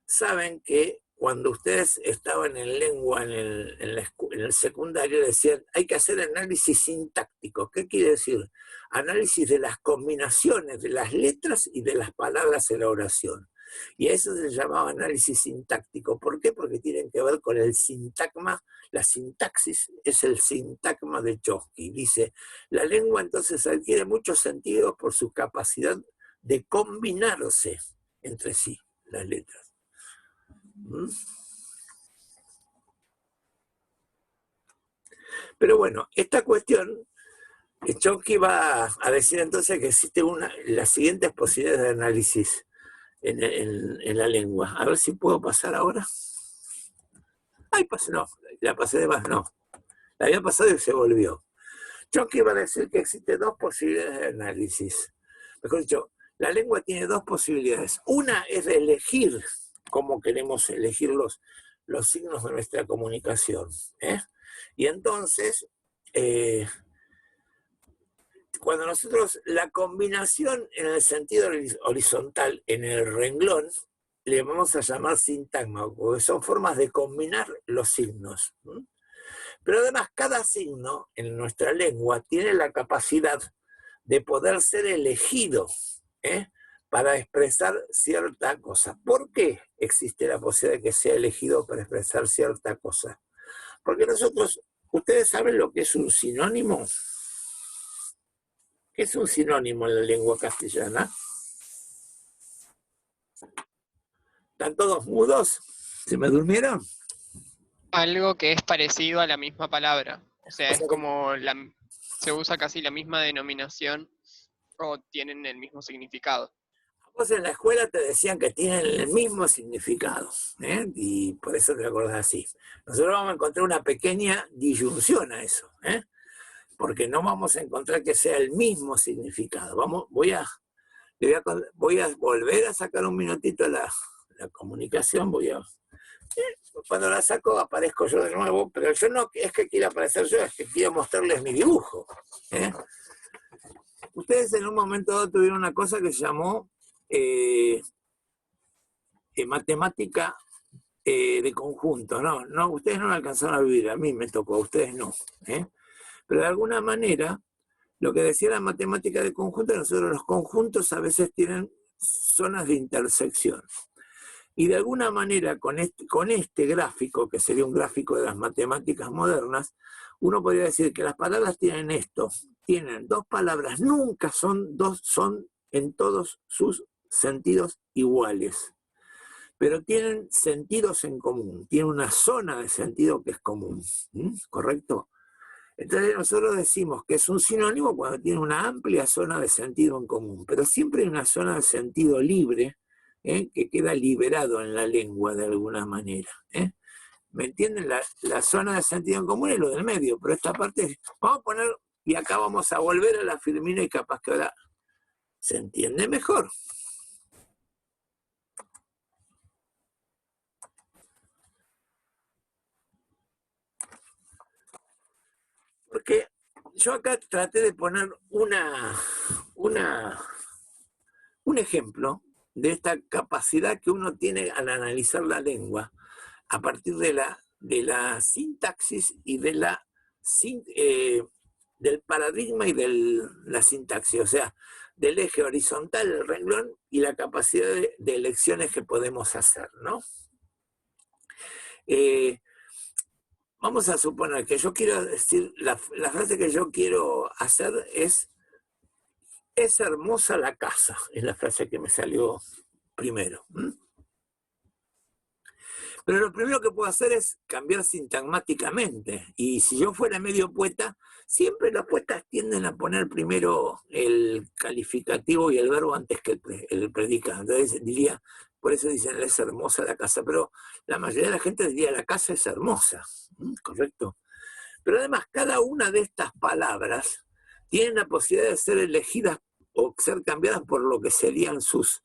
saben que cuando ustedes estaban en lengua en el secundario decían hay que hacer análisis sintáctico. sintáctico. ¿Qué quiere decir? Análisis de las combinaciones de las letras y de las palabras en la oración. Y a eso se llamaba análisis sintáctico. ¿Por qué? Porque tienen que ver con el sintagma. La sintaxis es el sintagma de Chomsky. Dice, la lengua entonces adquiere muchos sentidos por su capacidad de combinarse entre sí, las letras. ¿Mm? Pero bueno, esta cuestión, Chomsky va a decir entonces que existe las siguientes posibilidades de análisis en la lengua. A ver si puedo pasar ahora. Ay, no, la pasé de más, no. La había pasado y se volvió. Chomsky va a decir que existen dos posibilidades de análisis. Mejor dicho, la lengua tiene dos posibilidades. Una es de elegir cómo queremos elegir los signos de nuestra comunicación. Y entonces, cuando nosotros la combinación en el sentido horizontal, en el renglón, le vamos a llamar sintagma, porque son formas de combinar los signos. Pero además cada signo en nuestra lengua tiene la capacidad de poder ser elegido para expresar cierta cosa. ¿Por qué existe la posibilidad de que sea elegido para expresar cierta cosa? Porque nosotros, ¿ustedes saben lo que es un sinónimo? ¿Qué es un sinónimo en la lengua castellana? ¿Están todos mudos? ¿Se me durmieron? Algo que es parecido a la misma palabra. O sea, O sea es como se usa casi la misma denominación o tienen el mismo significado. Vos en la escuela te decían que tienen el mismo significado, y por eso te acordás así. Nosotros vamos a encontrar una pequeña disyunción a eso, porque no vamos a encontrar que sea el mismo significado. Voy a volver a sacar un minutito la comunicación, cuando la saco aparezco yo de nuevo, pero yo no es que quiera aparecer yo, es que quiero mostrarles mi dibujo. Ustedes en un momento dado tuvieron una cosa que se llamó matemática de conjunto. No, ustedes no la alcanzaron a vivir, a mí me tocó, a ustedes no. Pero de alguna manera, lo que decía la matemática de conjunto, nosotros los conjuntos a veces tienen zonas de intersección. Y de alguna manera, con este gráfico, que sería un gráfico de las matemáticas modernas, uno podría decir que las palabras tienen esto, tienen dos palabras, nunca son en todos sus sentidos iguales, pero tienen sentidos en común, tienen una zona de sentido que es común, ¿correcto? Entonces nosotros decimos que es un sinónimo cuando tiene una amplia zona de sentido en común, pero siempre hay una zona de sentido libre, que queda liberado en la lengua de alguna manera. ¿Me entienden? La zona de sentido en común es lo del medio, pero esta parte, vamos a poner, y acá vamos a volver a la Firmina y capaz que ahora se entiende mejor. Porque yo acá traté de poner un ejemplo de esta capacidad que uno tiene al analizar la lengua a partir de la sintaxis y del paradigma y de la sintaxis, o sea, del eje horizontal, el renglón, y la capacidad de elecciones que podemos hacer, ¿no? Vamos a suponer que yo quiero decir, la frase que yo quiero hacer es hermosa la casa, es la frase que me salió primero. Pero lo primero que puedo hacer es cambiar sintagmáticamente. Y si yo fuera medio poeta, siempre los poetas tienden a poner primero el calificativo y el verbo antes que el predicado. Entonces diría, por eso dicen, es hermosa la casa. Pero la mayoría de la gente diría, la casa es hermosa. ¿Correcto? Pero además, cada una de estas palabras tiene la posibilidad de ser elegidas o ser cambiadas por lo que serían sus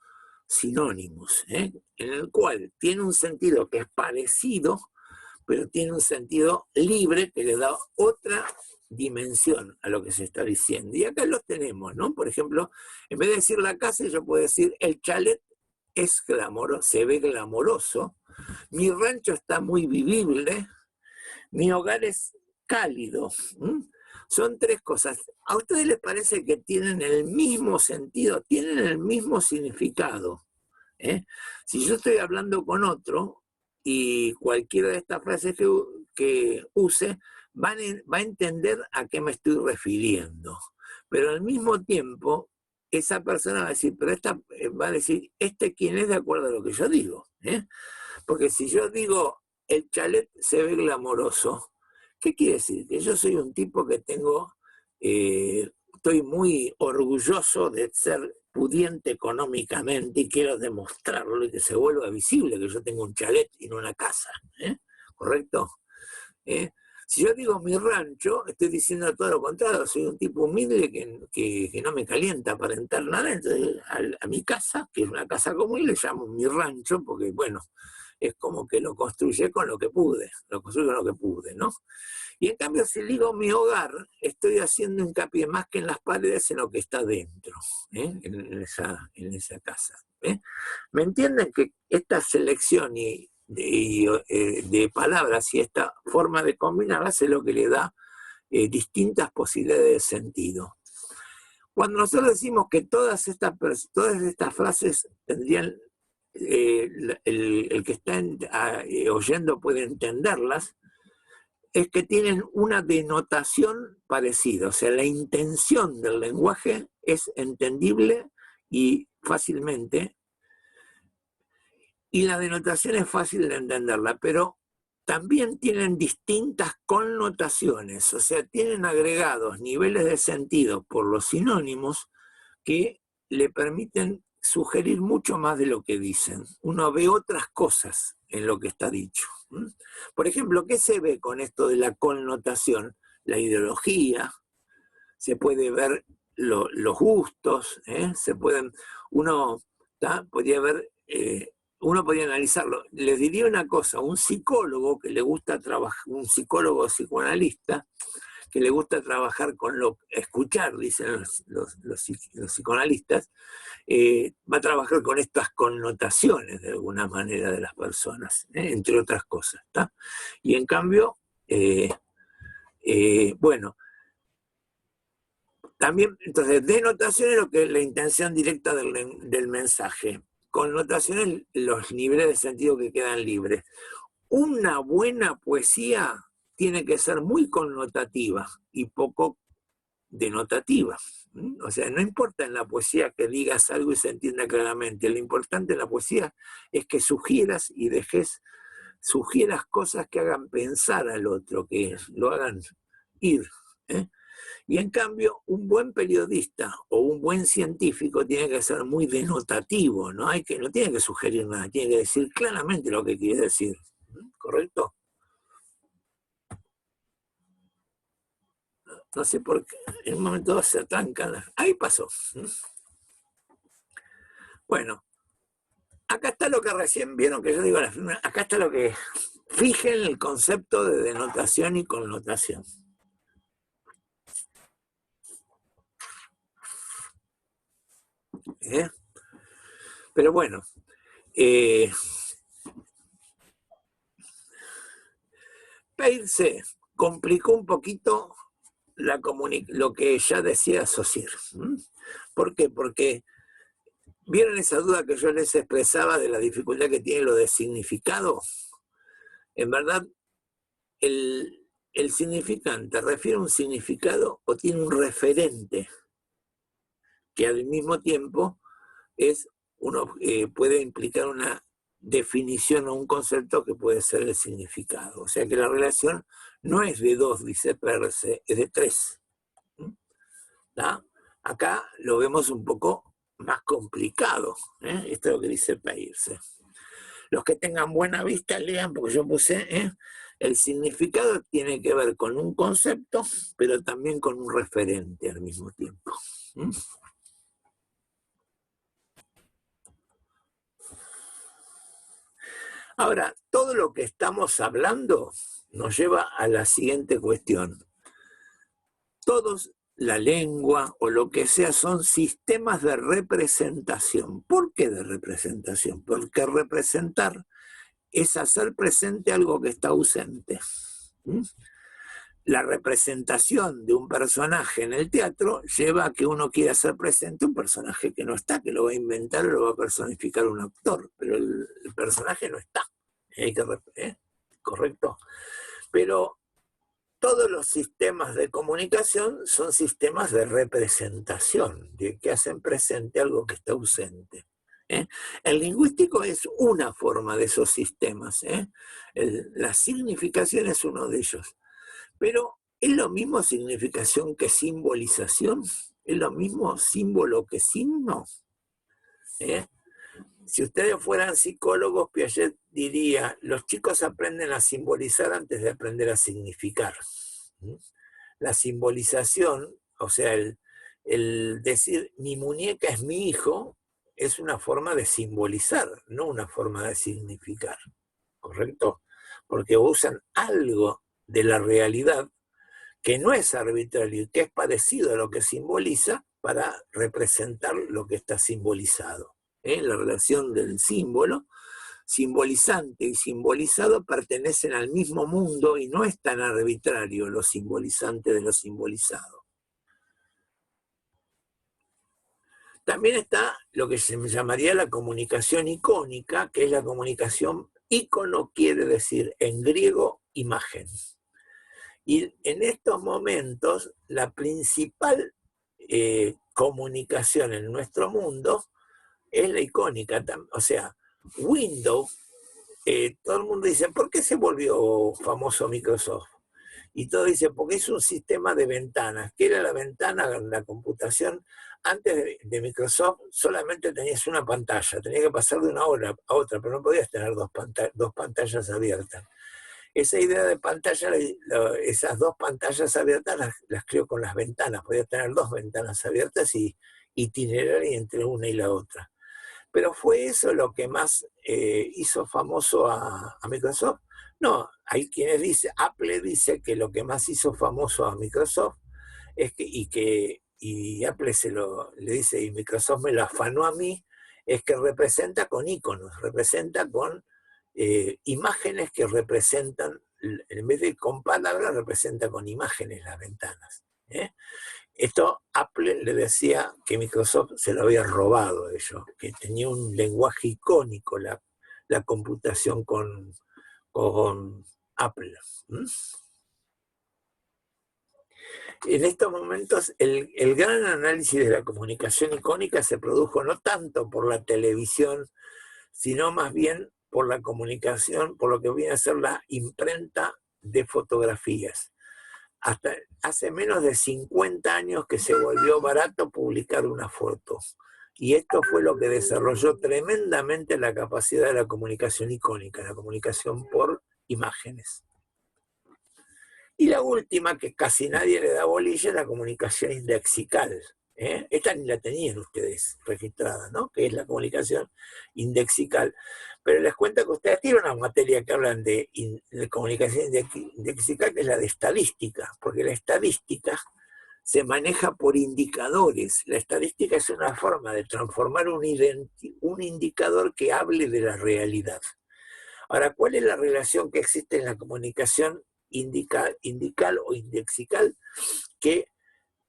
sinónimos, en el cual tiene un sentido que es parecido, pero tiene un sentido libre que le da otra dimensión a lo que se está diciendo. Y acá lo tenemos, ¿no? Por ejemplo, en vez de decir la casa, yo puedo decir el chalet es glamoroso, se ve glamoroso, mi rancho está muy vivible, mi hogar es cálido. Son tres cosas. ¿A ustedes les parece que tienen el mismo sentido, tienen el mismo significado? Si yo estoy hablando con otro y cualquiera de estas frases que use va a entender a qué me estoy refiriendo. Pero al mismo tiempo, esa persona va a decir, pero esta va a decir, ¿quién es de acuerdo a lo que yo digo? Porque si yo digo, el chalet se ve glamoroso, ¿qué quiere decir? Que yo soy un tipo que estoy muy orgulloso de ser pudiente económicamente y quiero demostrarlo y que se vuelva visible que yo tengo un chalet y no una casa. ¿Correcto? Si yo digo mi rancho, estoy diciendo todo lo contrario, soy un tipo humilde que no me calienta aparentar nada, entonces a mi casa, que es una casa común, le llamo mi rancho, porque bueno, es como que lo construí con lo que pude, ¿no? Y en cambio, si digo mi hogar, estoy haciendo hincapié más que en las paredes en lo que está dentro, en esa casa. ¿Me entienden que esta selección de palabras y esta forma de combinarlas es lo que le da distintas posibilidades de sentido? Cuando nosotros decimos que todas estas frases tendrían, el que está oyendo puede entenderlas, es que tienen una denotación parecida, o sea, la intención del lenguaje es entendible y fácilmente, y la denotación es fácil de entenderla, pero también tienen distintas connotaciones, o sea, tienen agregados niveles de sentido por los sinónimos que le permiten sugerir mucho más de lo que dicen. Uno ve otras cosas en lo que está dicho. Por ejemplo, ¿qué se ve con esto de la connotación? La ideología, se puede ver los gustos, uno podría analizarlo. Les diría una cosa, un psicólogo que le gusta trabajar, un psicólogo psicoanalista, que le gusta trabajar escuchar, dicen los psicoanalistas, va a trabajar con estas connotaciones de alguna manera de las personas, entre otras cosas. ¿Tá? Y en cambio, bueno, también, entonces, denotación es lo que es la intención directa del mensaje. Connotación es los niveles de sentido que quedan libres. Una buena poesía tiene que ser muy connotativa y poco denotativa. O sea, no importa en la poesía que digas algo y se entienda claramente. Lo importante en la poesía es que sugieras cosas que hagan pensar al otro, que lo hagan ir. Y en cambio, un buen periodista o un buen científico tiene que ser muy denotativo, no tiene que sugerir nada, tiene que decir claramente lo que quiere decir. ¿Correcto? No sé por qué, en un momento se atrancan. Ahí pasó. Bueno, acá está lo que recién vieron que yo digo, acá está lo que... Fijen el concepto de denotación y connotación. Pero bueno, Peirce se complicó un poquito lo que ya decía Saussure. ¿Por qué? Porque ¿vieron esa duda que yo les expresaba de la dificultad que tiene lo de significado? En verdad, el significante refiere a un significado o tiene un referente que al mismo tiempo puede implicar una definición o un concepto que puede ser el significado. O sea que la relación no es de dos, dice Peirce, es de tres. ¿Tá? Acá lo vemos un poco más complicado. Esto es lo que dice Peirce. Los que tengan buena vista lean, porque yo puse, el significado tiene que ver con un concepto, pero también con un referente al mismo tiempo. Ahora, todo lo que estamos hablando nos lleva a la siguiente cuestión. Todos, la lengua o lo que sea, son sistemas de representación. ¿Por qué de representación? Porque representar es hacer presente algo que está ausente. la representación de un personaje en el teatro lleva a que uno quiera hacer presente un personaje que no está, que lo va a inventar o lo va a personificar un actor, pero el personaje no está. ¿Correcto? Pero todos los sistemas de comunicación son sistemas de representación, de que hacen presente algo que está ausente. El lingüístico es una forma de esos sistemas. La significación es uno de ellos. Pero ¿es lo mismo significación que simbolización? ¿Es lo mismo símbolo que signo? Si ustedes fueran psicólogos, Piaget diría, los chicos aprenden a simbolizar antes de aprender a significar. La simbolización, o sea, el decir mi muñeca es mi hijo, es una forma de simbolizar, no una forma de significar. ¿Correcto? Porque usan algo de la realidad que no es arbitrario y que es parecido a lo que simboliza para representar lo que está simbolizado. La relación del símbolo, simbolizante y simbolizado pertenecen al mismo mundo y no es tan arbitrario lo simbolizante de lo simbolizado. También está lo que se llamaría la comunicación icónica, que es la comunicación, ícono quiere decir en griego imagen. Y en estos momentos la principal comunicación en nuestro mundo es la icónica. O sea, Windows, todo el mundo dice, ¿por qué se volvió famoso Microsoft? Y todo dice, porque es un sistema de ventanas. ¿Qué era la ventana en la computación? Antes de Microsoft solamente tenías una pantalla, tenías que pasar de una hora a otra, pero no podías tener dos pantallas abiertas. Esa idea de pantalla, esas dos pantallas abiertas las creó con las ventanas, podías tener dos ventanas abiertas y itinerar entre una y la otra. Pero ¿fue eso lo que más hizo famoso a Microsoft? No, hay quienes dicen, Apple dice que lo que más hizo famoso a Microsoft es y Apple le dice, y Microsoft me lo afanó a mí, es que representa con iconos, representa con imágenes que representan, en vez de con palabras, representa con imágenes las ventanas. Esto Apple le decía que Microsoft se lo había robado a ellos, que tenía un lenguaje icónico la computación con Apple. En estos momentos el gran análisis de la comunicación icónica se produjo no tanto por la televisión, sino más bien por la comunicación, por lo que viene a ser la imprenta de fotografías. Hasta hace menos de 50 años que se volvió barato publicar una foto. Y esto fue lo que desarrolló tremendamente la capacidad de la comunicación icónica, la comunicación por imágenes. Y la última, que casi nadie le da bolilla, es la comunicación indexical. Esta ni la tenían ustedes registrada, ¿no? Que es la comunicación indexical. Pero les cuento que ustedes tienen una materia que hablan de comunicación indexical, que es la de estadística, porque la estadística se maneja por indicadores. La estadística es una forma de transformar un indicador que hable de la realidad. Ahora, ¿cuál es la relación que existe en la comunicación indical o indexical? Que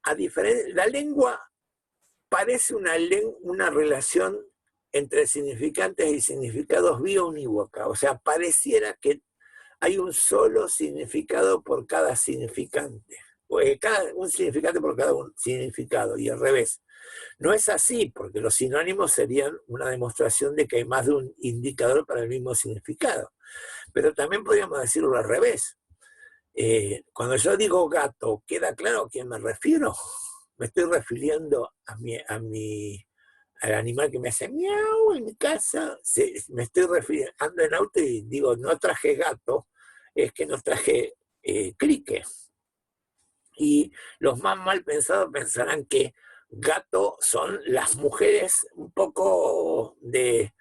a diferencia, la lengua parece una relación entre significantes y significados biunívoca, o sea, pareciera que hay un solo significado por cada significante, un significante por cada significado, y al revés. No es así, porque los sinónimos serían una demostración de que hay más de un indicador para el mismo significado. Pero también podríamos decirlo al revés. Cuando yo digo gato, ¿queda claro a quién me refiero? Me estoy refiriendo al animal que me hace miau en mi casa. Me estoy refiriendo, ando en auto y digo, no traje gato, es que no traje crique. Y los más mal pensados pensarán que gato son las mujeres un poco de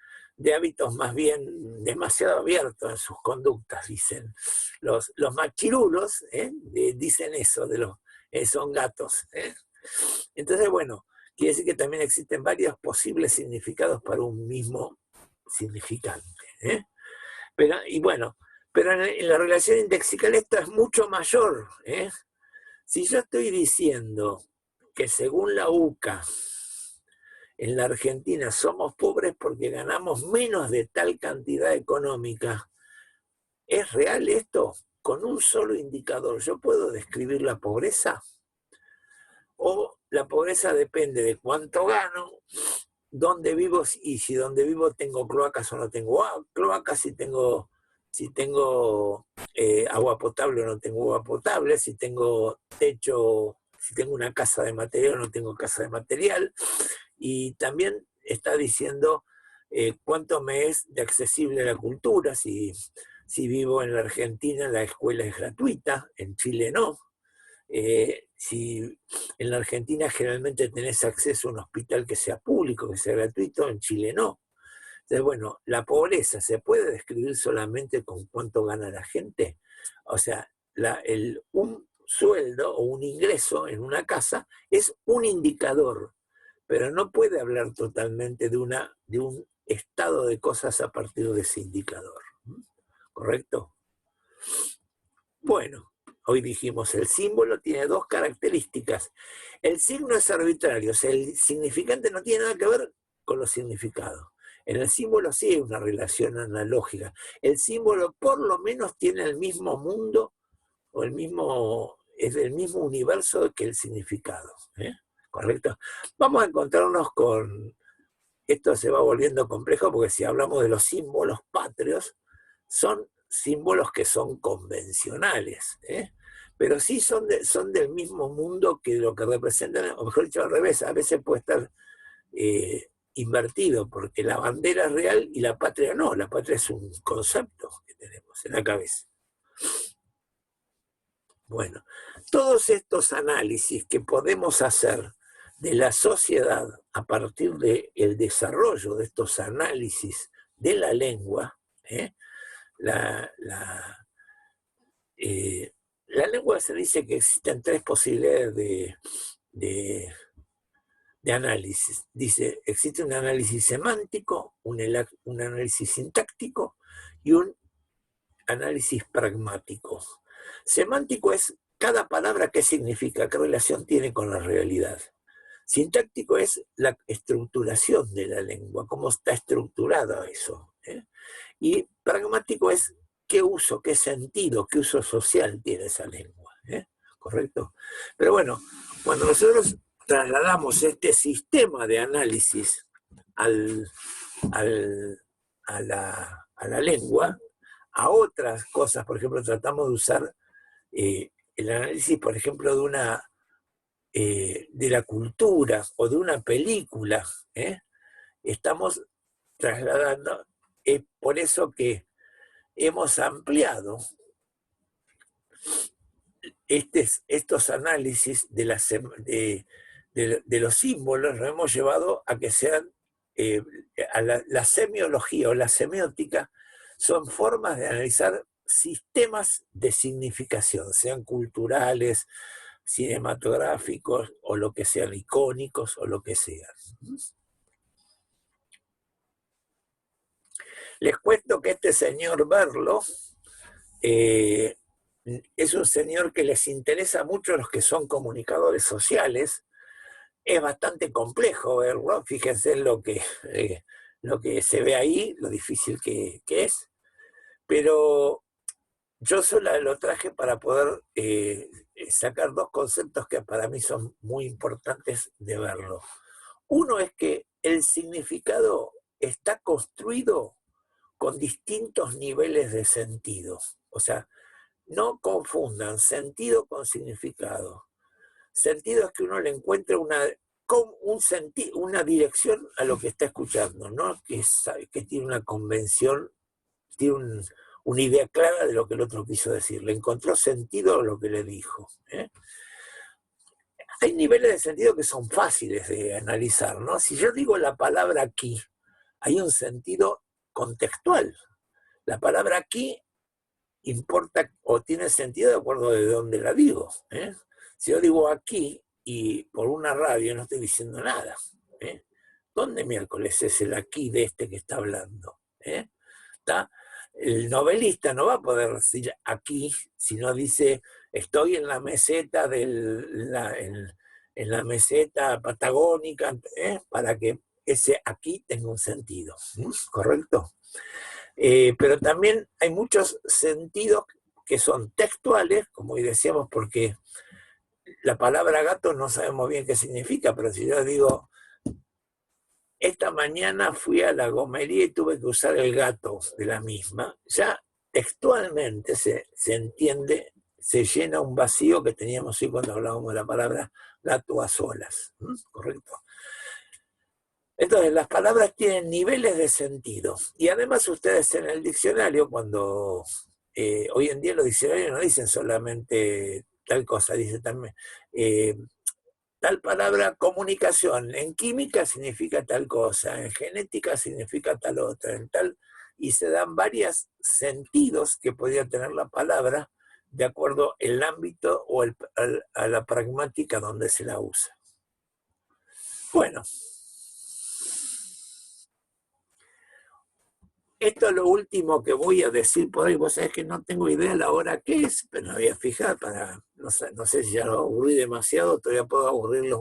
hábitos más bien demasiado abiertos en sus conductas, dicen. Los machirulos dicen eso, son gatos. Entonces, bueno, quiere decir que también existen varios posibles significados para un mismo significante. Y bueno, Pero en la relación indexical esto es mucho mayor. Si yo estoy diciendo que según la UCA, en la Argentina somos pobres porque ganamos menos de tal cantidad económica, ¿es real esto? Con un solo indicador, ¿yo puedo describir la pobreza? ¿O la pobreza depende de cuánto gano, dónde vivo y si donde vivo tengo cloacas o no tengo cloacas, si tengo agua potable o no tengo agua potable, si tengo techo, si tengo una casa de material o no tengo casa de material? Y también está diciendo cuánto me es de accesible la cultura, si vivo en la Argentina la escuela es gratuita, en Chile no. Si en la Argentina generalmente tenés acceso a un hospital que sea público, que sea gratuito, en Chile no. Entonces, bueno, la pobreza se puede describir solamente con cuánto gana la gente. O sea, un sueldo o un ingreso en una casa es un indicador, pero no puede hablar totalmente de un estado de cosas a partir de ese indicador. ¿Correcto? Bueno, hoy dijimos, el símbolo tiene dos características. El signo es arbitrario, o sea, el significante no tiene nada que ver con los significados. En el símbolo sí hay una relación analógica. El símbolo por lo menos tiene el mismo mundo o es el mismo universo que el significado. ¿Correcto? Vamos a encontrarnos con... Esto se va volviendo complejo porque si hablamos de los símbolos patrios, son símbolos que son convencionales, pero sí son del mismo mundo que lo que representan, o mejor dicho al revés, a veces puede estar invertido, porque la bandera es real y la patria no, la patria es un concepto que tenemos en la cabeza. Bueno, todos estos análisis que podemos hacer de la sociedad a partir del desarrollo de estos análisis de la lengua, la lengua se dice que existen tres posibilidades de análisis. Dice, existe un análisis semántico, un análisis sintáctico y un análisis pragmático. Semántico es cada palabra qué significa, qué relación tiene con la realidad. Sintáctico es la estructuración de la lengua, cómo está estructurada eso. Y pragmático es qué uso, qué sentido, qué uso social tiene esa lengua. ¿Correcto? Pero bueno, cuando nosotros trasladamos este sistema de análisis a la lengua, a otras cosas, por ejemplo, tratamos de usar el análisis, por ejemplo, de la cultura o de una película, estamos trasladando, es por eso que hemos ampliado estos análisis de los símbolos, lo hemos llevado a que sean, a la semiología o la semiótica, son formas de analizar sistemas de significación, sean culturales, cinematográficos, o lo que sean, icónicos, o lo que sean. Les cuento que este señor Berlo es un señor que les interesa mucho a los que son comunicadores sociales. Es bastante complejo verlo, fíjense en lo que se ve ahí, lo difícil que es, pero yo solo lo traje para poder sacar dos conceptos que para mí son muy importantes de verlo. Uno es que el significado está construido con distintos niveles de sentido. O sea, no confundan sentido con significado. Sentido es que uno le encuentre una dirección a lo que está escuchando, no que tiene una convención, tiene una idea clara de lo que el otro quiso decir. Le encontró sentido a lo que le dijo. Hay niveles de sentido que son fáciles de analizar, ¿no? Si yo digo la palabra aquí, hay un sentido contextual. La palabra aquí importa o tiene sentido de acuerdo de dónde la digo. Si yo digo aquí y por una radio no estoy diciendo nada. ¿Dónde miércoles es el aquí de este que está hablando? ¿Está? El novelista no va a poder decir aquí, sino dice, estoy en la meseta en la meseta patagónica, para que ese aquí tenga un sentido, ¿correcto? Pero también hay muchos sentidos que son textuales, como hoy decíamos, porque la palabra gato no sabemos bien qué significa, pero si yo digo, esta mañana fui a la gomería y tuve que usar el gato de la misma, ya textualmente se entiende, se llena un vacío que teníamos hoy cuando hablábamos de la palabra gato a solas, ¿correcto? Entonces, las palabras tienen niveles de sentido. Y además ustedes en el diccionario, cuando hoy en día los diccionarios no dicen solamente tal cosa, dicen también tal palabra comunicación. En química significa tal cosa, en genética significa tal otra, en tal... Y se dan varios sentidos que podría tener la palabra de acuerdo al ámbito o a la pragmática donde se la usa. Bueno. Esto es lo último que voy a decir por hoy. Vos sabés que no tengo idea la hora que es, pero me voy a fijar para... No sé si ya lo aburrí demasiado, todavía puedo aburrirlos.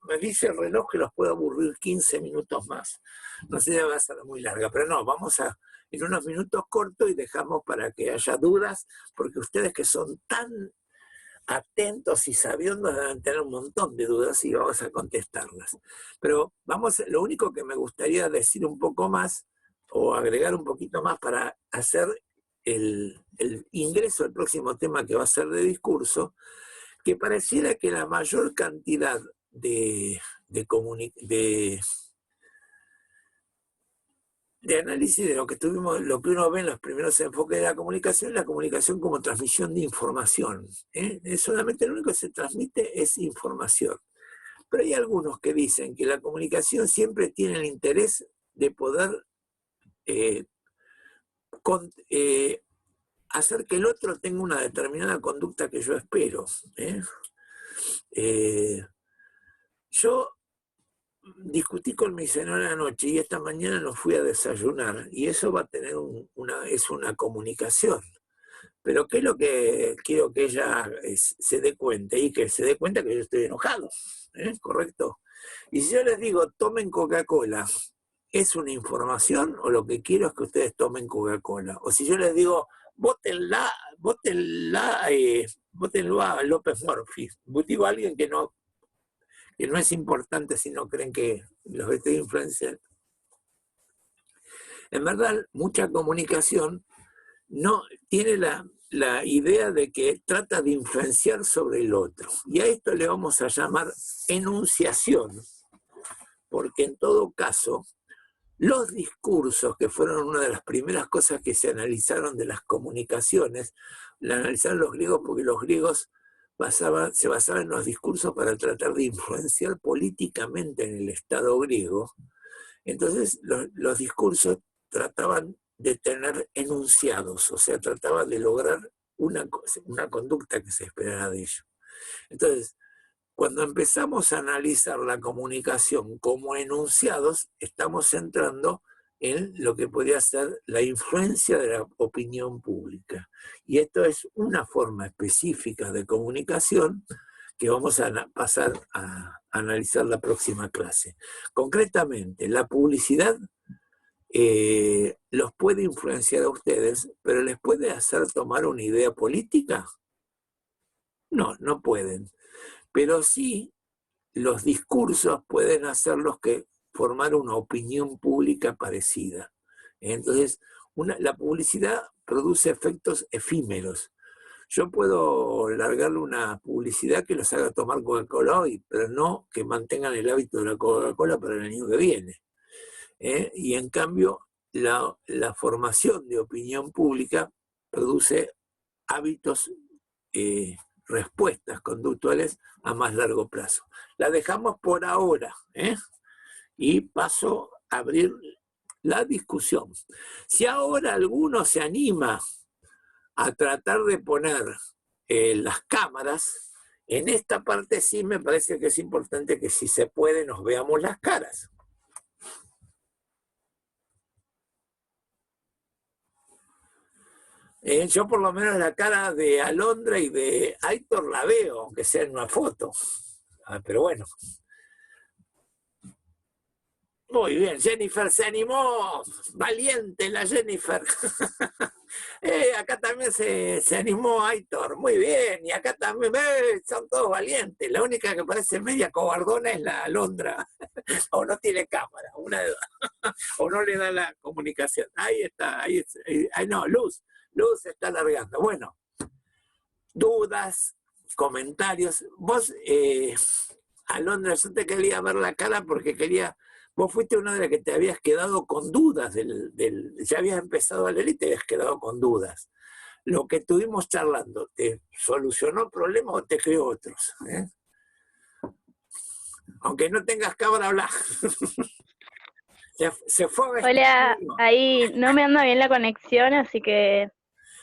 Me dice el reloj que los puedo aburrir 15 minutos más. No sé si va a ser muy larga, pero no, vamos a en unos minutos cortos y dejamos para que haya dudas, porque ustedes que son tan atentos y sabiondos deben tener un montón de dudas y vamos a contestarlas. Pero lo único que me gustaría decir un poco más, o agregar un poquito más para hacer el ingreso al próximo tema que va a ser de discurso, que pareciera que la mayor cantidad de análisis de lo que uno ve en los primeros enfoques de la comunicación como transmisión de información. Solamente lo único que se transmite es información. Pero hay algunos que dicen que la comunicación siempre tiene el interés de poder hacer que el otro tenga una determinada conducta que yo espero. Yo discutí con mi señora anoche y esta mañana nos fui a desayunar y eso va a tener es una comunicación. Pero ¿qué es lo que quiero que ella se dé cuenta? Y que se dé cuenta que yo estoy enojado, ¿correcto? Y si yo les digo, tomen Coca-Cola, ¿es una información o lo que quiero es que ustedes tomen Coca-Cola? O si yo les digo, vótenlo a López Murphy, digo a alguien que no es importante si no creen que los estoy influenciando. En verdad, mucha comunicación no tiene la idea de que trata de influenciar sobre el otro. Y a esto le vamos a llamar enunciación, porque en todo caso, los discursos, que fueron una de las primeras cosas que se analizaron de las comunicaciones, la analizaron los griegos porque los griegos se basaban en los discursos para tratar de influenciar políticamente en el Estado griego. Entonces los discursos trataban de tener enunciados, o sea, trataban de lograr una conducta que se esperara de ellos. Entonces, cuando empezamos a analizar la comunicación como enunciados, estamos entrando en lo que podría ser la influencia de la opinión pública. Y esto es una forma específica de comunicación que vamos a pasar a analizar la próxima clase. Concretamente, la publicidad los puede influenciar a ustedes, pero ¿les puede hacer tomar una idea política? No, no pueden. Pero sí, los discursos pueden hacerlos que formar una opinión pública parecida. Entonces, la publicidad produce efectos efímeros. Yo puedo largarle una publicidad que los haga tomar Coca-Cola hoy, pero no que mantengan el hábito de la Coca-Cola para el año que viene. Y en cambio, la formación de opinión pública produce hábitos, respuestas conductuales a más largo plazo. La dejamos por ahora, y paso a abrir la discusión. Si ahora alguno se anima a tratar de poner las cámaras, en esta parte sí me parece que es importante que si se puede nos veamos las caras. Yo por lo menos la cara de Alondra y de Aitor la veo, aunque sea en una foto. Pero bueno. Muy bien, Jennifer se animó. Valiente la Jennifer. Acá también se animó Aitor. Muy bien. Y acá también son todos valientes. La única que parece media cobardona es la Alondra. O no tiene cámara, una de dos. O no le da la comunicación. Ahí está, ahí no, Luz se está alargando. Bueno, dudas, comentarios. Vos, Alondra, yo te quería ver la cara porque vos fuiste una de las que te habías quedado con dudas, ya habías empezado a leer y te habías quedado con dudas. Lo que estuvimos charlando, ¿te solucionó problemas o te creó otros? Aunque no tengas cámara, hablar. Se fue a vestir. Hola, ahí no me anda bien la conexión, así que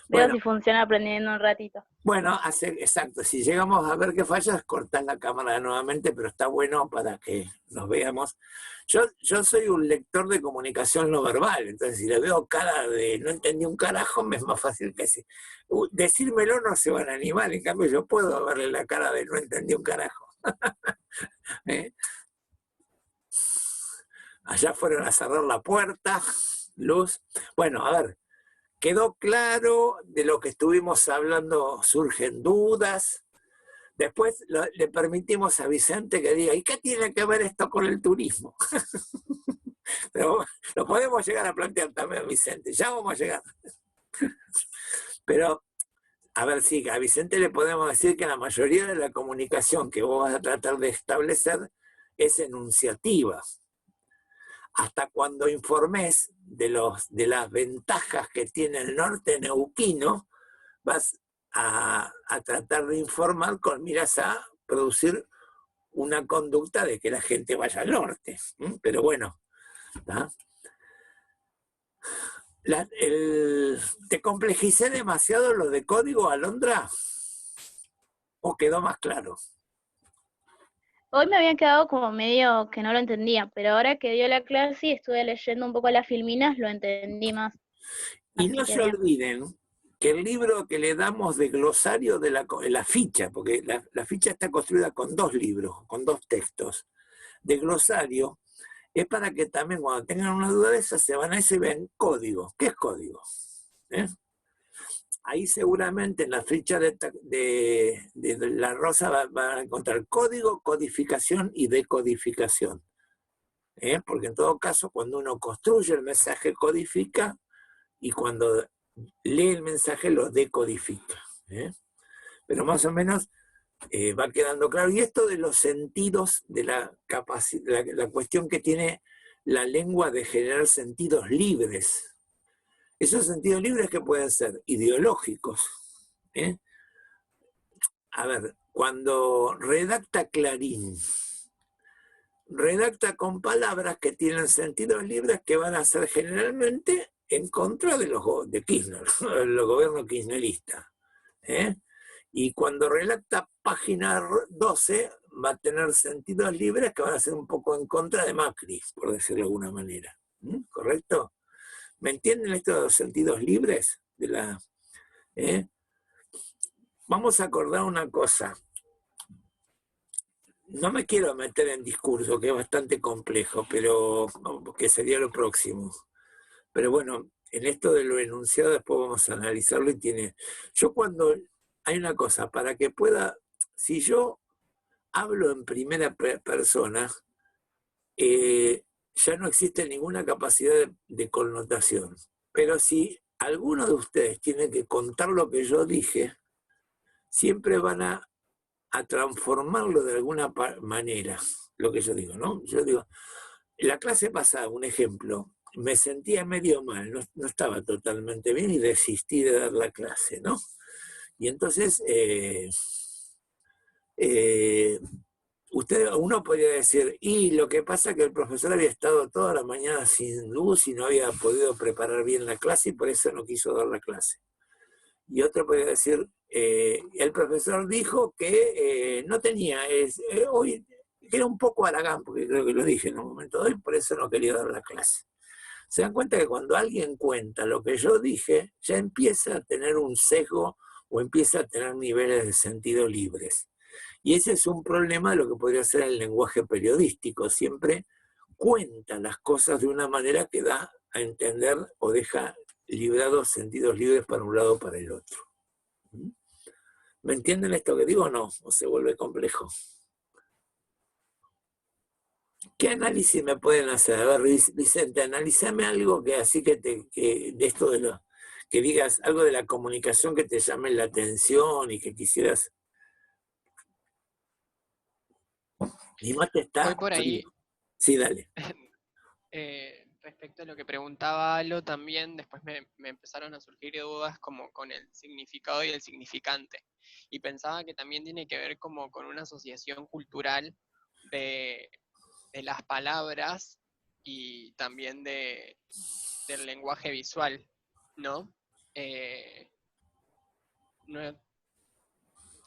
veo Bueno. si funciona aprendiendo un ratito. Bueno, exacto, si llegamos a ver que fallas, cortás la cámara nuevamente, pero está bueno para que nos veamos. Yo soy un lector de comunicación no verbal, entonces si le veo cara de no entendí un carajo, me es más fácil que decírmelo no se van a animar, en cambio yo puedo verle la cara de no entendí un carajo. Allá fueron a cerrar la puerta, Luz. Bueno, a ver. ¿Quedó claro de lo que estuvimos hablando? ¿Surgen dudas? Después le permitimos a Vicente que diga, ¿y qué tiene que ver esto con el turismo? Pero lo podemos llegar a plantear también, Vicente, ya vamos a llegar. Pero, a ver, sí, a Vicente le podemos decir que la mayoría de la comunicación que vos vas a tratar de establecer es enunciativa. Hasta cuando informes de las ventajas que tiene el norte neuquino, vas a tratar de informar con miras a producir una conducta de que la gente vaya al norte. Pero bueno, ¿te complejicé demasiado lo de código, Alondra? ¿O quedó más claro? Hoy me había quedado como medio que no lo entendía, pero ahora que dio la clase y estuve leyendo un poco las filminas, lo entendí más. Y no se olviden que el libro que le damos de glosario de la ficha, porque la ficha está construida con 2 libros, con 2 textos, de glosario, es para que también cuando tengan una duda de esa se van a ese y ven código. ¿Qué es código? Ahí seguramente en la ficha de la Rosa van a encontrar código, codificación y decodificación. Porque en todo caso, cuando uno construye el mensaje, codifica, y cuando lee el mensaje, lo decodifica. Pero más o menos va quedando claro. Y esto de los sentidos, de la cuestión que tiene la lengua de generar sentidos libres. Esos sentidos libres que pueden ser ideológicos. A ver, cuando redacta Clarín, redacta con palabras que tienen sentidos libres que van a ser generalmente en contra de Kirchner, los gobiernos kirchneristas. Y cuando redacta página 12, va a tener sentidos libres que van a ser un poco en contra de Macri, por decirlo de alguna manera. ¿Correcto? ¿Me entienden estos sentidos libres? Vamos a acordar una cosa. No me quiero meter en discurso, que es bastante complejo, pero que sería lo próximo. Pero bueno, en esto de lo enunciado después vamos a analizarlo y yo cuando hay una cosa, para que pueda, si yo hablo en primera persona, ya no existe ninguna capacidad de connotación. Pero si alguno de ustedes tiene que contar lo que yo dije, siempre van a transformarlo de alguna manera, lo que yo digo, ¿no? Yo digo, en la clase pasada, un ejemplo, me sentía medio mal, no estaba totalmente bien y desistí de dar la clase, ¿no? Y entonces, uno podría decir, y lo que pasa es que el profesor había estado toda la mañana sin luz y no había podido preparar bien la clase y por eso no quiso dar la clase. Y otro podría decir, el profesor dijo que no tenía, hoy era un poco haragán, porque creo que lo dije en un momento de hoy, por eso no quería dar la clase. Se dan cuenta que cuando alguien cuenta lo que yo dije, ya empieza a tener un sesgo o empieza a tener niveles de sentido libres. Y ese es un problema de lo que podría ser el lenguaje periodístico. Siempre cuenta las cosas de una manera que da a entender o deja librados sentidos libres para un lado o para el otro. ¿Me entienden esto que digo o no? ¿O se vuelve complejo? ¿Qué análisis me pueden hacer? A ver, Vicente, analízame algo que así que de esto de lo que digas, algo de la comunicación que te llame la atención y que quisieras. Mi mate está Hoy por ahí, frío. Sí, dale. respecto a lo que preguntaba Alo también, después me empezaron a surgir dudas como con el significado y el significante. Y pensaba que también tiene que ver como con una asociación cultural de las palabras y también del lenguaje visual, ¿no? No,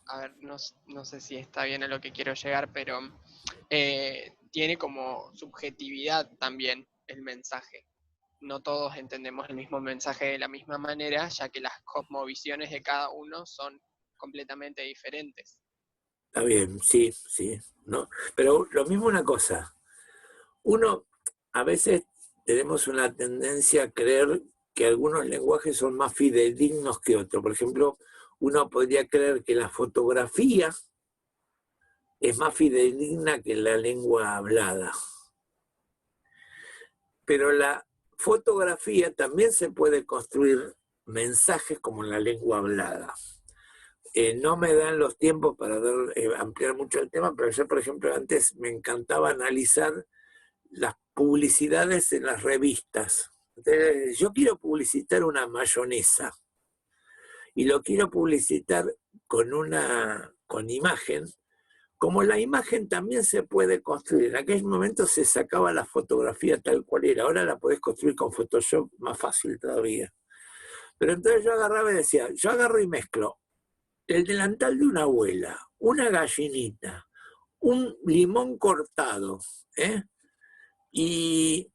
a ver, no sé si está bien a lo que quiero llegar, pero tiene como subjetividad también el mensaje. No todos entendemos el mismo mensaje de la misma manera, ya que las cosmovisiones de cada uno son completamente diferentes. Está bien, sí, sí. ¿No? Pero lo mismo una cosa. Uno, a veces tenemos una tendencia a creer que algunos lenguajes son más fidedignos que otros. Por ejemplo, uno podría creer que la fotografía es más fidedigna que la lengua hablada. Pero la fotografía también se puede construir mensajes como en la lengua hablada. No me dan los tiempos para ampliar mucho el tema, pero yo, por ejemplo, antes me encantaba analizar las publicidades en las revistas. Entonces, yo quiero publicitar una mayonesa y lo quiero publicitar con imagen. Como la imagen también se puede construir, en aquel momento se sacaba la fotografía tal cual era, ahora la podés construir con Photoshop más fácil todavía. Pero entonces yo agarraba y decía, yo agarro y mezclo el delantal de una abuela, una gallinita, un limón cortado, y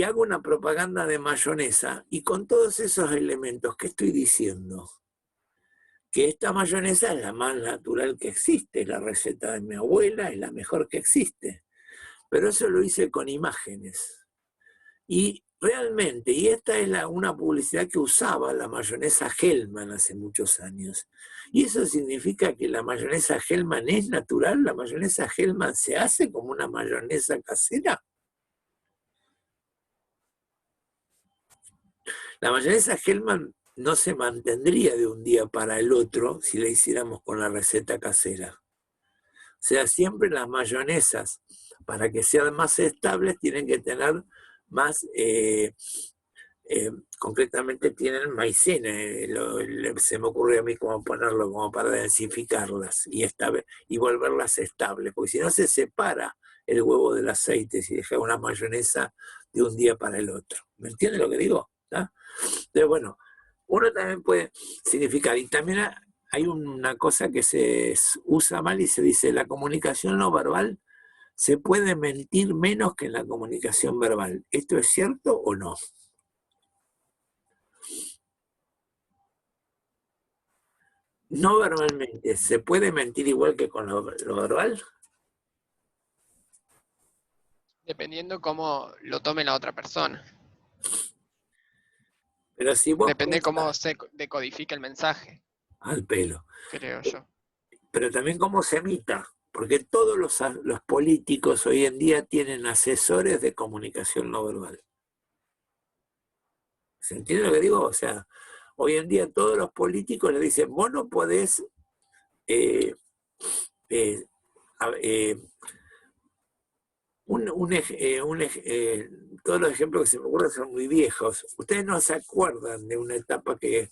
hago una propaganda de mayonesa, y con todos esos elementos, ¿qué estoy diciendo? Que esta mayonesa es la más natural que existe, la receta de mi abuela es la mejor que existe. Pero eso lo hice con imágenes. Y realmente, y esta es una publicidad que usaba la mayonesa Hellman hace muchos años. Y eso significa que la mayonesa Hellman es natural, la mayonesa Hellman se hace como una mayonesa casera. La mayonesa Hellman no se mantendría de un día para el otro si la hiciéramos con la receta casera. O sea, siempre las mayonesas, para que sean más estables, tienen que tener más, concretamente tienen maicena, se me ocurre a mí cómo ponerlo, como para densificarlas y volverlas estables, porque si no se separa el huevo del aceite si deja una mayonesa de un día para el otro. ¿Me entiendes lo que digo? ¿Tá? Entonces, bueno, uno también puede significar, y también hay una cosa que se usa mal y se dice, la comunicación no verbal se puede mentir menos que en la comunicación verbal. ¿Esto es cierto o no? No verbalmente, ¿se puede mentir igual que con lo verbal? Dependiendo cómo lo tome la otra persona. Pero si vos Depende pensás, cómo se decodifica el mensaje, al pelo, creo yo. pero también cómo se emita, porque todos los políticos hoy en día tienen asesores de comunicación no verbal. ¿Se entiende lo que digo? O sea, hoy en día todos los políticos le dicen, vos no podés todos los ejemplos que se me ocurren son muy viejos. Ustedes no se acuerdan de una etapa que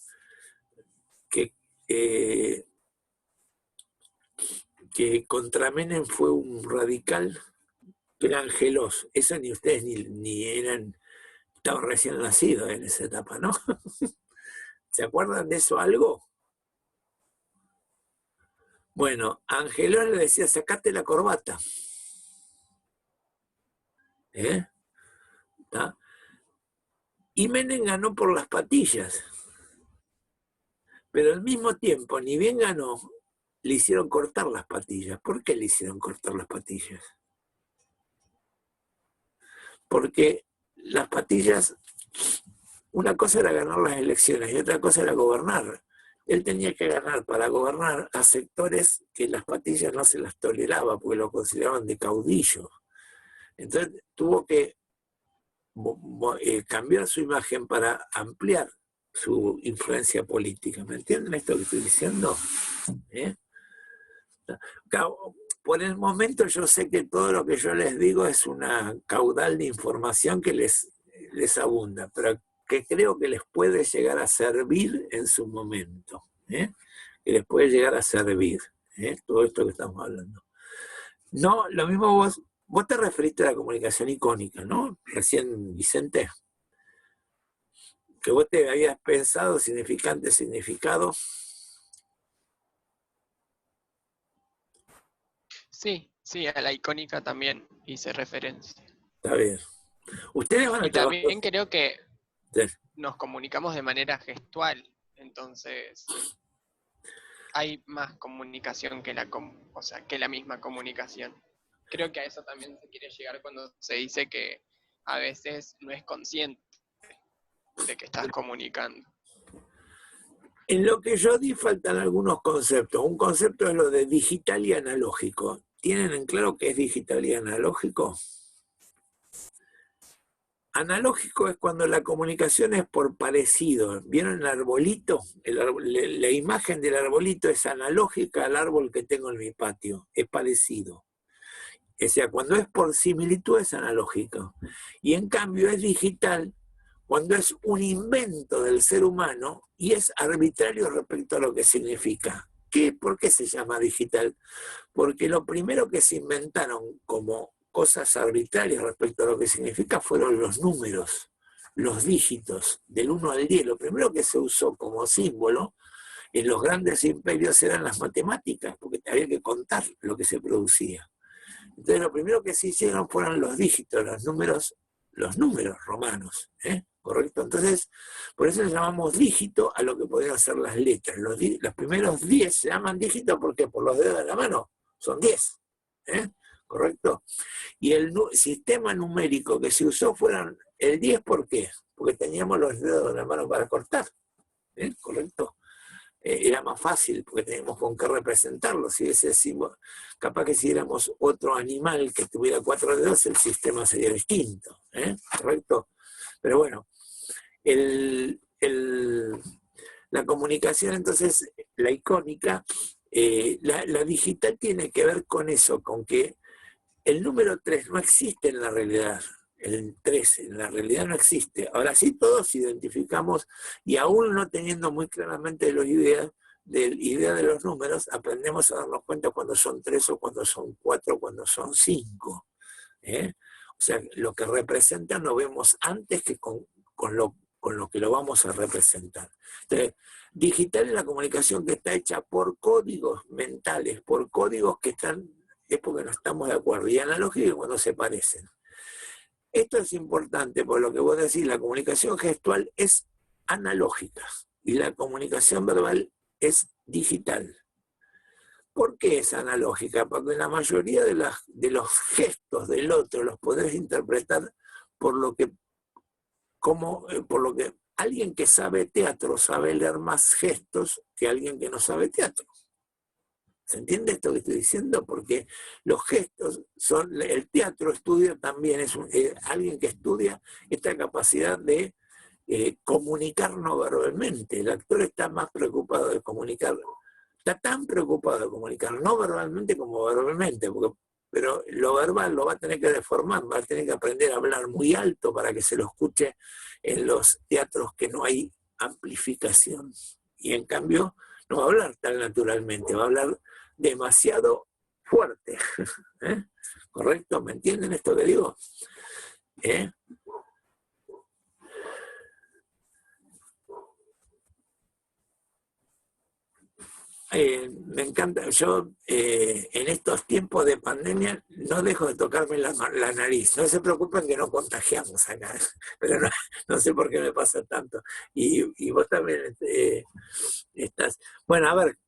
contra Menem fue un radical, que era Angelos. Eso ni ustedes ni eran, estaban recién nacidos en esa etapa, ¿no? ¿Se acuerdan de eso algo? Bueno, Angelos le decía, sacate la corbata. ¿Está? Y Menem ganó por las patillas. Pero al mismo tiempo, ni bien ganó, le hicieron cortar las patillas. ¿Por qué le hicieron cortar las patillas? Porque las patillas, una cosa era ganar las elecciones y otra cosa era gobernar. Él tenía que ganar para gobernar a sectores que las patillas no se las toleraba porque lo consideraban de caudillo. Entonces tuvo que cambiar su imagen para ampliar su influencia política. ¿Me entienden esto que estoy diciendo? ¿Eh? Por el momento yo sé que todo lo que yo les digo es una caudal de información que les abunda, pero que creo que les puede llegar a servir en su momento, que les puede llegar a servir, todo esto que estamos hablando. No, lo mismo vos te referiste a la comunicación icónica, ¿no? Recién, Vicente, que vos te habías pensado significante, significado. Sí, sí, a la icónica también hice referencia. Está bien. Ustedes van a Y trabajar. también creo que Sí. nos comunicamos de manera gestual, entonces hay más comunicación que que la misma comunicación. Creo que a eso también se quiere llegar cuando se dice que a veces no es consciente de que estás comunicando. En lo que yo di faltan algunos conceptos. Un concepto es lo de digital y analógico. ¿Tienen en claro qué es digital y analógico? Analógico es cuando la comunicación es por parecido. ¿Vieron el arbolito? La imagen del arbolito es analógica al árbol que tengo en mi patio. Es parecido. O sea, cuando es por similitud es analógico. Y en cambio es digital cuando es un invento del ser humano y es arbitrario respecto a lo que significa. ¿Por qué se llama digital? Porque lo primero que se inventaron como cosas arbitrarias respecto a lo que significa fueron los números, los dígitos, del 1 al 10. Lo primero que se usó como símbolo en los grandes imperios eran las matemáticas, porque había que contar lo que se producía. Entonces lo primero que se hicieron fueron los dígitos, los números romanos, ¿correcto? Entonces, por eso le llamamos dígito a lo que podrían ser las letras. Los primeros 10 se llaman dígitos porque por los dedos de la mano son 10, ¿correcto? Y el sistema numérico que se usó fueron el 10, ¿por qué? Porque teníamos los dedos de la mano para cortar, ¿correcto? Era más fácil porque teníamos con qué representarlo. Si capaz que si éramos otro animal que tuviera 4 dedos, el sistema sería distinto, ¿correcto? Pero bueno, la comunicación, entonces, la icónica, la digital tiene que ver con eso, con que el número 3 no existe en la realidad. El 13 en la realidad no existe. Ahora sí todos identificamos, y aún no teniendo muy claramente la idea de los números, aprendemos a darnos cuenta cuando son 3 o cuando son 4 o cuando son 5. O sea, lo que representan lo vemos antes que con lo que lo vamos a representar. Entonces, digital es la comunicación que está hecha por códigos mentales, por códigos que es porque no estamos de acuerdo, y analógico es cuando se parecen. Esto es importante, por lo que vos decís, la comunicación gestual es analógica y la comunicación verbal es digital. ¿Por qué es analógica? Porque la mayoría de los gestos del otro los podés interpretar por lo que alguien que sabe teatro sabe leer más gestos que alguien que no sabe teatro. ¿Se entiende esto que estoy diciendo? Porque los gestos son, el teatro estudia también, es alguien que estudia esta capacidad de comunicar no verbalmente. El actor está más preocupado de comunicar, está tan preocupado de comunicar no verbalmente como verbalmente, pero lo verbal lo va a tener que deformar, va a tener que aprender a hablar muy alto para que se lo escuche en los teatros que no hay amplificación. Y en cambio no va a hablar tan naturalmente, va a hablar demasiado fuerte. ¿Correcto? ¿Me entienden esto que digo? Me encanta, yo en estos tiempos de pandemia no dejo de tocarme la nariz. No se preocupen que no contagiamos acá, pero no sé por qué me pasa tanto. Y vos también estás... Bueno, a ver,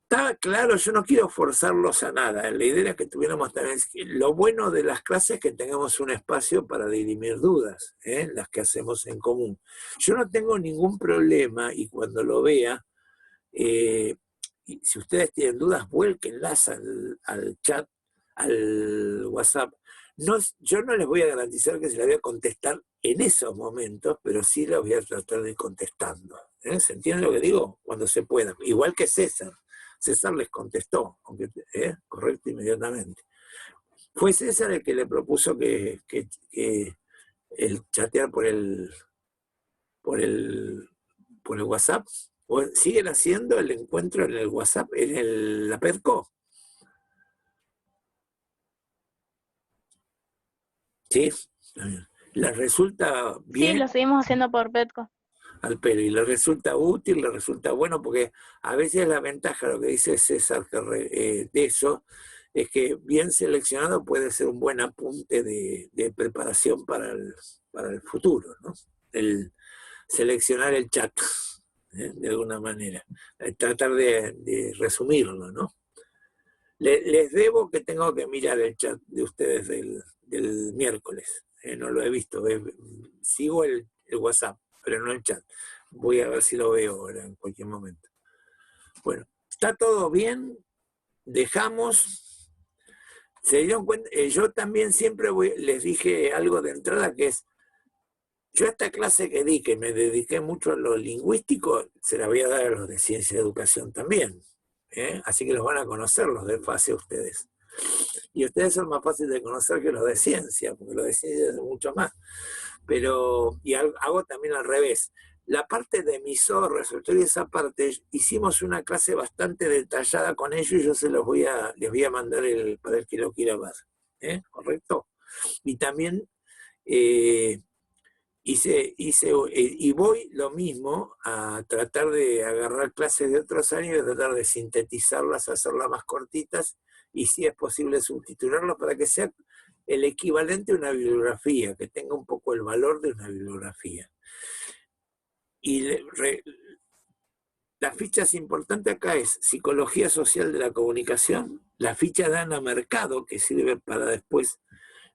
está claro, yo no quiero forzarlos a nada. La idea es que tuviéramos también... Lo bueno de las clases es que tengamos un espacio para dirimir dudas, las que hacemos en común. Yo no tengo ningún problema, y cuando lo vea... y si ustedes tienen dudas, vuélquenlas al chat, al WhatsApp. Yo no les voy a garantizar que se las voy a contestar en esos momentos, pero sí las voy a tratar de ir contestando. ¿Se entiende lo que digo? Cuando se pueda. Igual que César. César les contestó, aunque correcto, inmediatamente. Fue César el que le propuso que el chatear por el WhatsApp. ¿O siguen haciendo el encuentro en el WhatsApp, en la PEDCO? ¿Sí? ¿Les resulta bien? Sí, lo seguimos haciendo por Petco. Al pelo, y le resulta útil, le resulta bueno, porque a veces la ventaja, lo que dice César de eso, es que bien seleccionado puede ser un buen apunte de preparación para el futuro, ¿no? El seleccionar el chat. De alguna manera, tratar de resumirlo, ¿no? Les debo que tengo que mirar el chat de ustedes del miércoles, no lo he visto, sigo el WhatsApp, pero no el chat. Voy a ver si lo veo ahora en cualquier momento. Bueno, ¿está todo bien? Dejamos. ¿Se dieron cuenta? Yo también siempre les dije algo de entrada, que es: yo a esta clase que di, que me dediqué mucho a lo lingüístico, se la voy a dar a los de ciencia y educación también. Así que los van a conocer los de FASE ustedes. Y ustedes son más fáciles de conocer que los de ciencia, porque los de ciencia es mucho más. Pero, y hago también al revés. La parte de emisor, receptor y esa parte, hicimos una clase bastante detallada con ellos, y yo les voy a mandar para el que lo quiera ver. ¿Correcto? Y también... y voy lo mismo a tratar de agarrar clases de otros años y tratar de sintetizarlas, hacerlas más cortitas, y si es posible subtitularlas para que sea el equivalente a una bibliografía, que tenga un poco el valor de una bibliografía. Y las fichas importantes acá es Psicología Social de la Comunicación, la ficha de Ana Mercado, que sirve para después.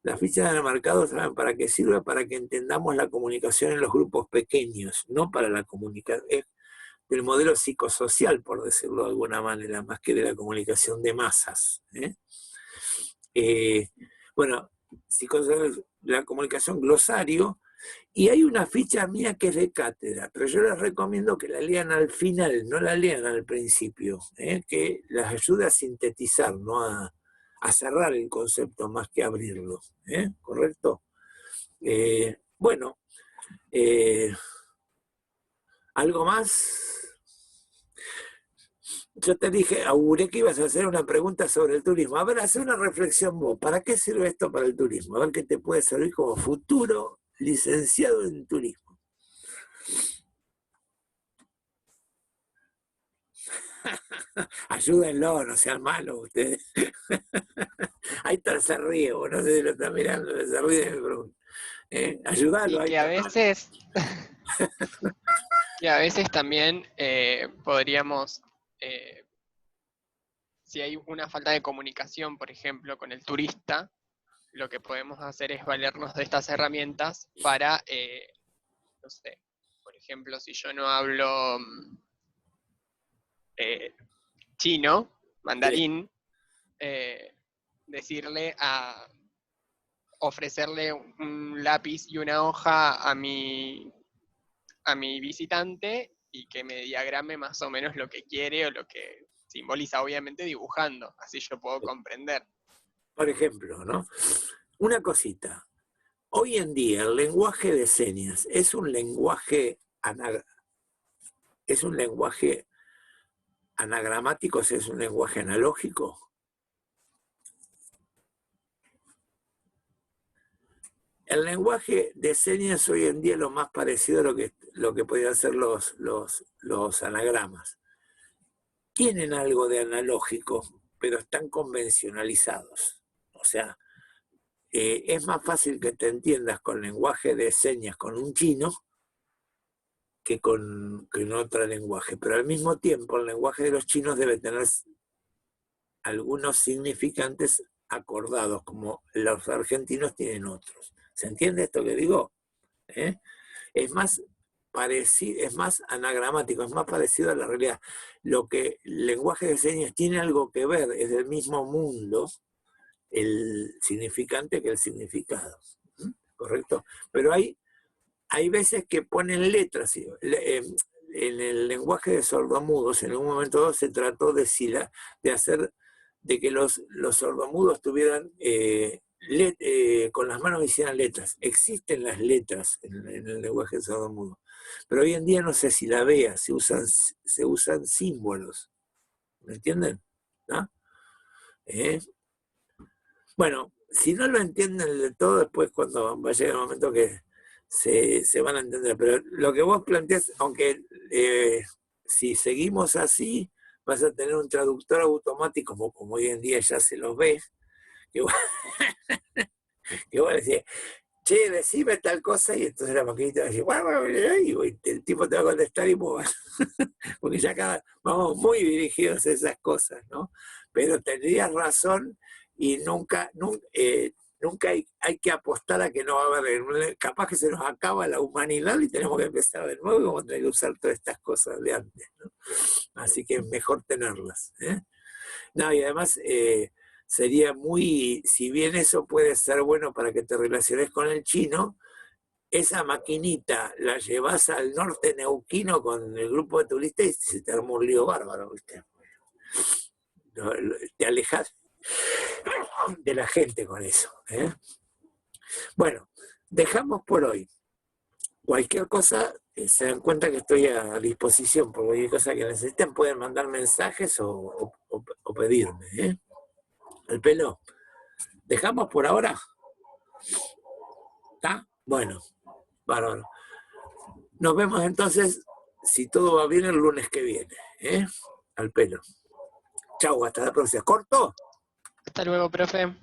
Las fichas de Ana Mercado, ¿saben para qué sirve? Para que entendamos la comunicación en los grupos pequeños, no para la comunicación, es del modelo psicosocial, por decirlo de alguna manera, más que de la comunicación de masas. Bueno, psicosocial, la comunicación glosario, y hay una ficha mía que es de cátedra, pero yo les recomiendo que la lean al final, no la lean al principio, que las ayude a sintetizar, no a cerrar el concepto más que abrirlo, ¿correcto? Bueno, ¿algo más? Yo te dije, auguré que ibas a hacer una pregunta sobre el turismo. A ver, hace una reflexión vos. ¿Para qué sirve esto para el turismo? A ver qué te puede servir como futuro licenciado en turismo. Ayúdenlo, no sean malos ustedes. Ahí está, se ríe, vos no sé si lo está mirando, se ríe de mi pregunta. Ayúdalo. Y que a veces, y a veces también podríamos, si hay una falta de comunicación, por ejemplo, con el turista, lo que podemos hacer es valernos de estas herramientas para, no sé, por ejemplo, si yo no hablo chino, mandarín, decirle ofrecerle un lápiz y una hoja a mi visitante y que me diagrame más o menos lo que quiere o lo que simboliza, obviamente dibujando, así yo puedo comprender. Por ejemplo, ¿no? Una cosita. Hoy en día el lenguaje de señas es un lenguaje anagramático, es un lenguaje analógico. El lenguaje de señas hoy en día es lo más parecido a lo que podían ser los anagramas. tienen algo de analógico, pero están convencionalizados. O sea, es más fácil que te entiendas con lenguaje de señas con un chino que en otro lenguaje. Pero al mismo tiempo, el lenguaje de los chinos debe tener algunos significantes acordados, como los argentinos tienen otros. ¿Se entiende esto que digo? Es más parecido, es más anagramático, es más parecido a la realidad. Lo que el lenguaje de señas tiene algo que ver, es del mismo mundo, el significante que el significado. ¿Correcto? Pero hay veces que ponen letras. En el lenguaje de sordomudos, en un momento dado se trató de hacer de que los sordomudos tuvieran con las manos hicieran letras. Existen las letras en el lenguaje de sordomudo, pero hoy en día no sé si la vea, se usan símbolos. ¿Me entienden? ¿No? Bueno, si no lo entienden de todo, después cuando va a llegar el momento que se van a entender. Pero lo que vos planteás, aunque si seguimos así, vas a tener un traductor automático, como hoy en día ya se los ve, que vos decís, che, decime tal cosa, y entonces la maquinita va a decir, y el tipo te va a contestar y porque ya vamos muy dirigidos a esas cosas, ¿no? Pero tendrías razón, y nunca hay que apostar a que no va a haber, capaz que se nos acaba la humanidad y tenemos que empezar de nuevo y vamos a tener que usar todas estas cosas de antes, ¿no? Así que es mejor tenerlas. No, y además sería si bien eso puede ser bueno para que te relaciones con el chino, esa maquinita la llevas al norte neuquino con el grupo de turistas y se te armó un lío bárbaro, ¿viste? Te alejas de la gente con eso. Bueno, dejamos por hoy. Cualquier cosa, se dan cuenta que estoy a disposición, por cualquier cosa que necesiten, pueden mandar mensajes o pedirme. El pelo. ¿Dejamos por ahora? ¿Está? Bueno, bárbaro. Nos vemos entonces, si todo va bien, el lunes que viene. Al pelo. Chau, hasta la próxima. ¿Corto? Hasta luego, profe.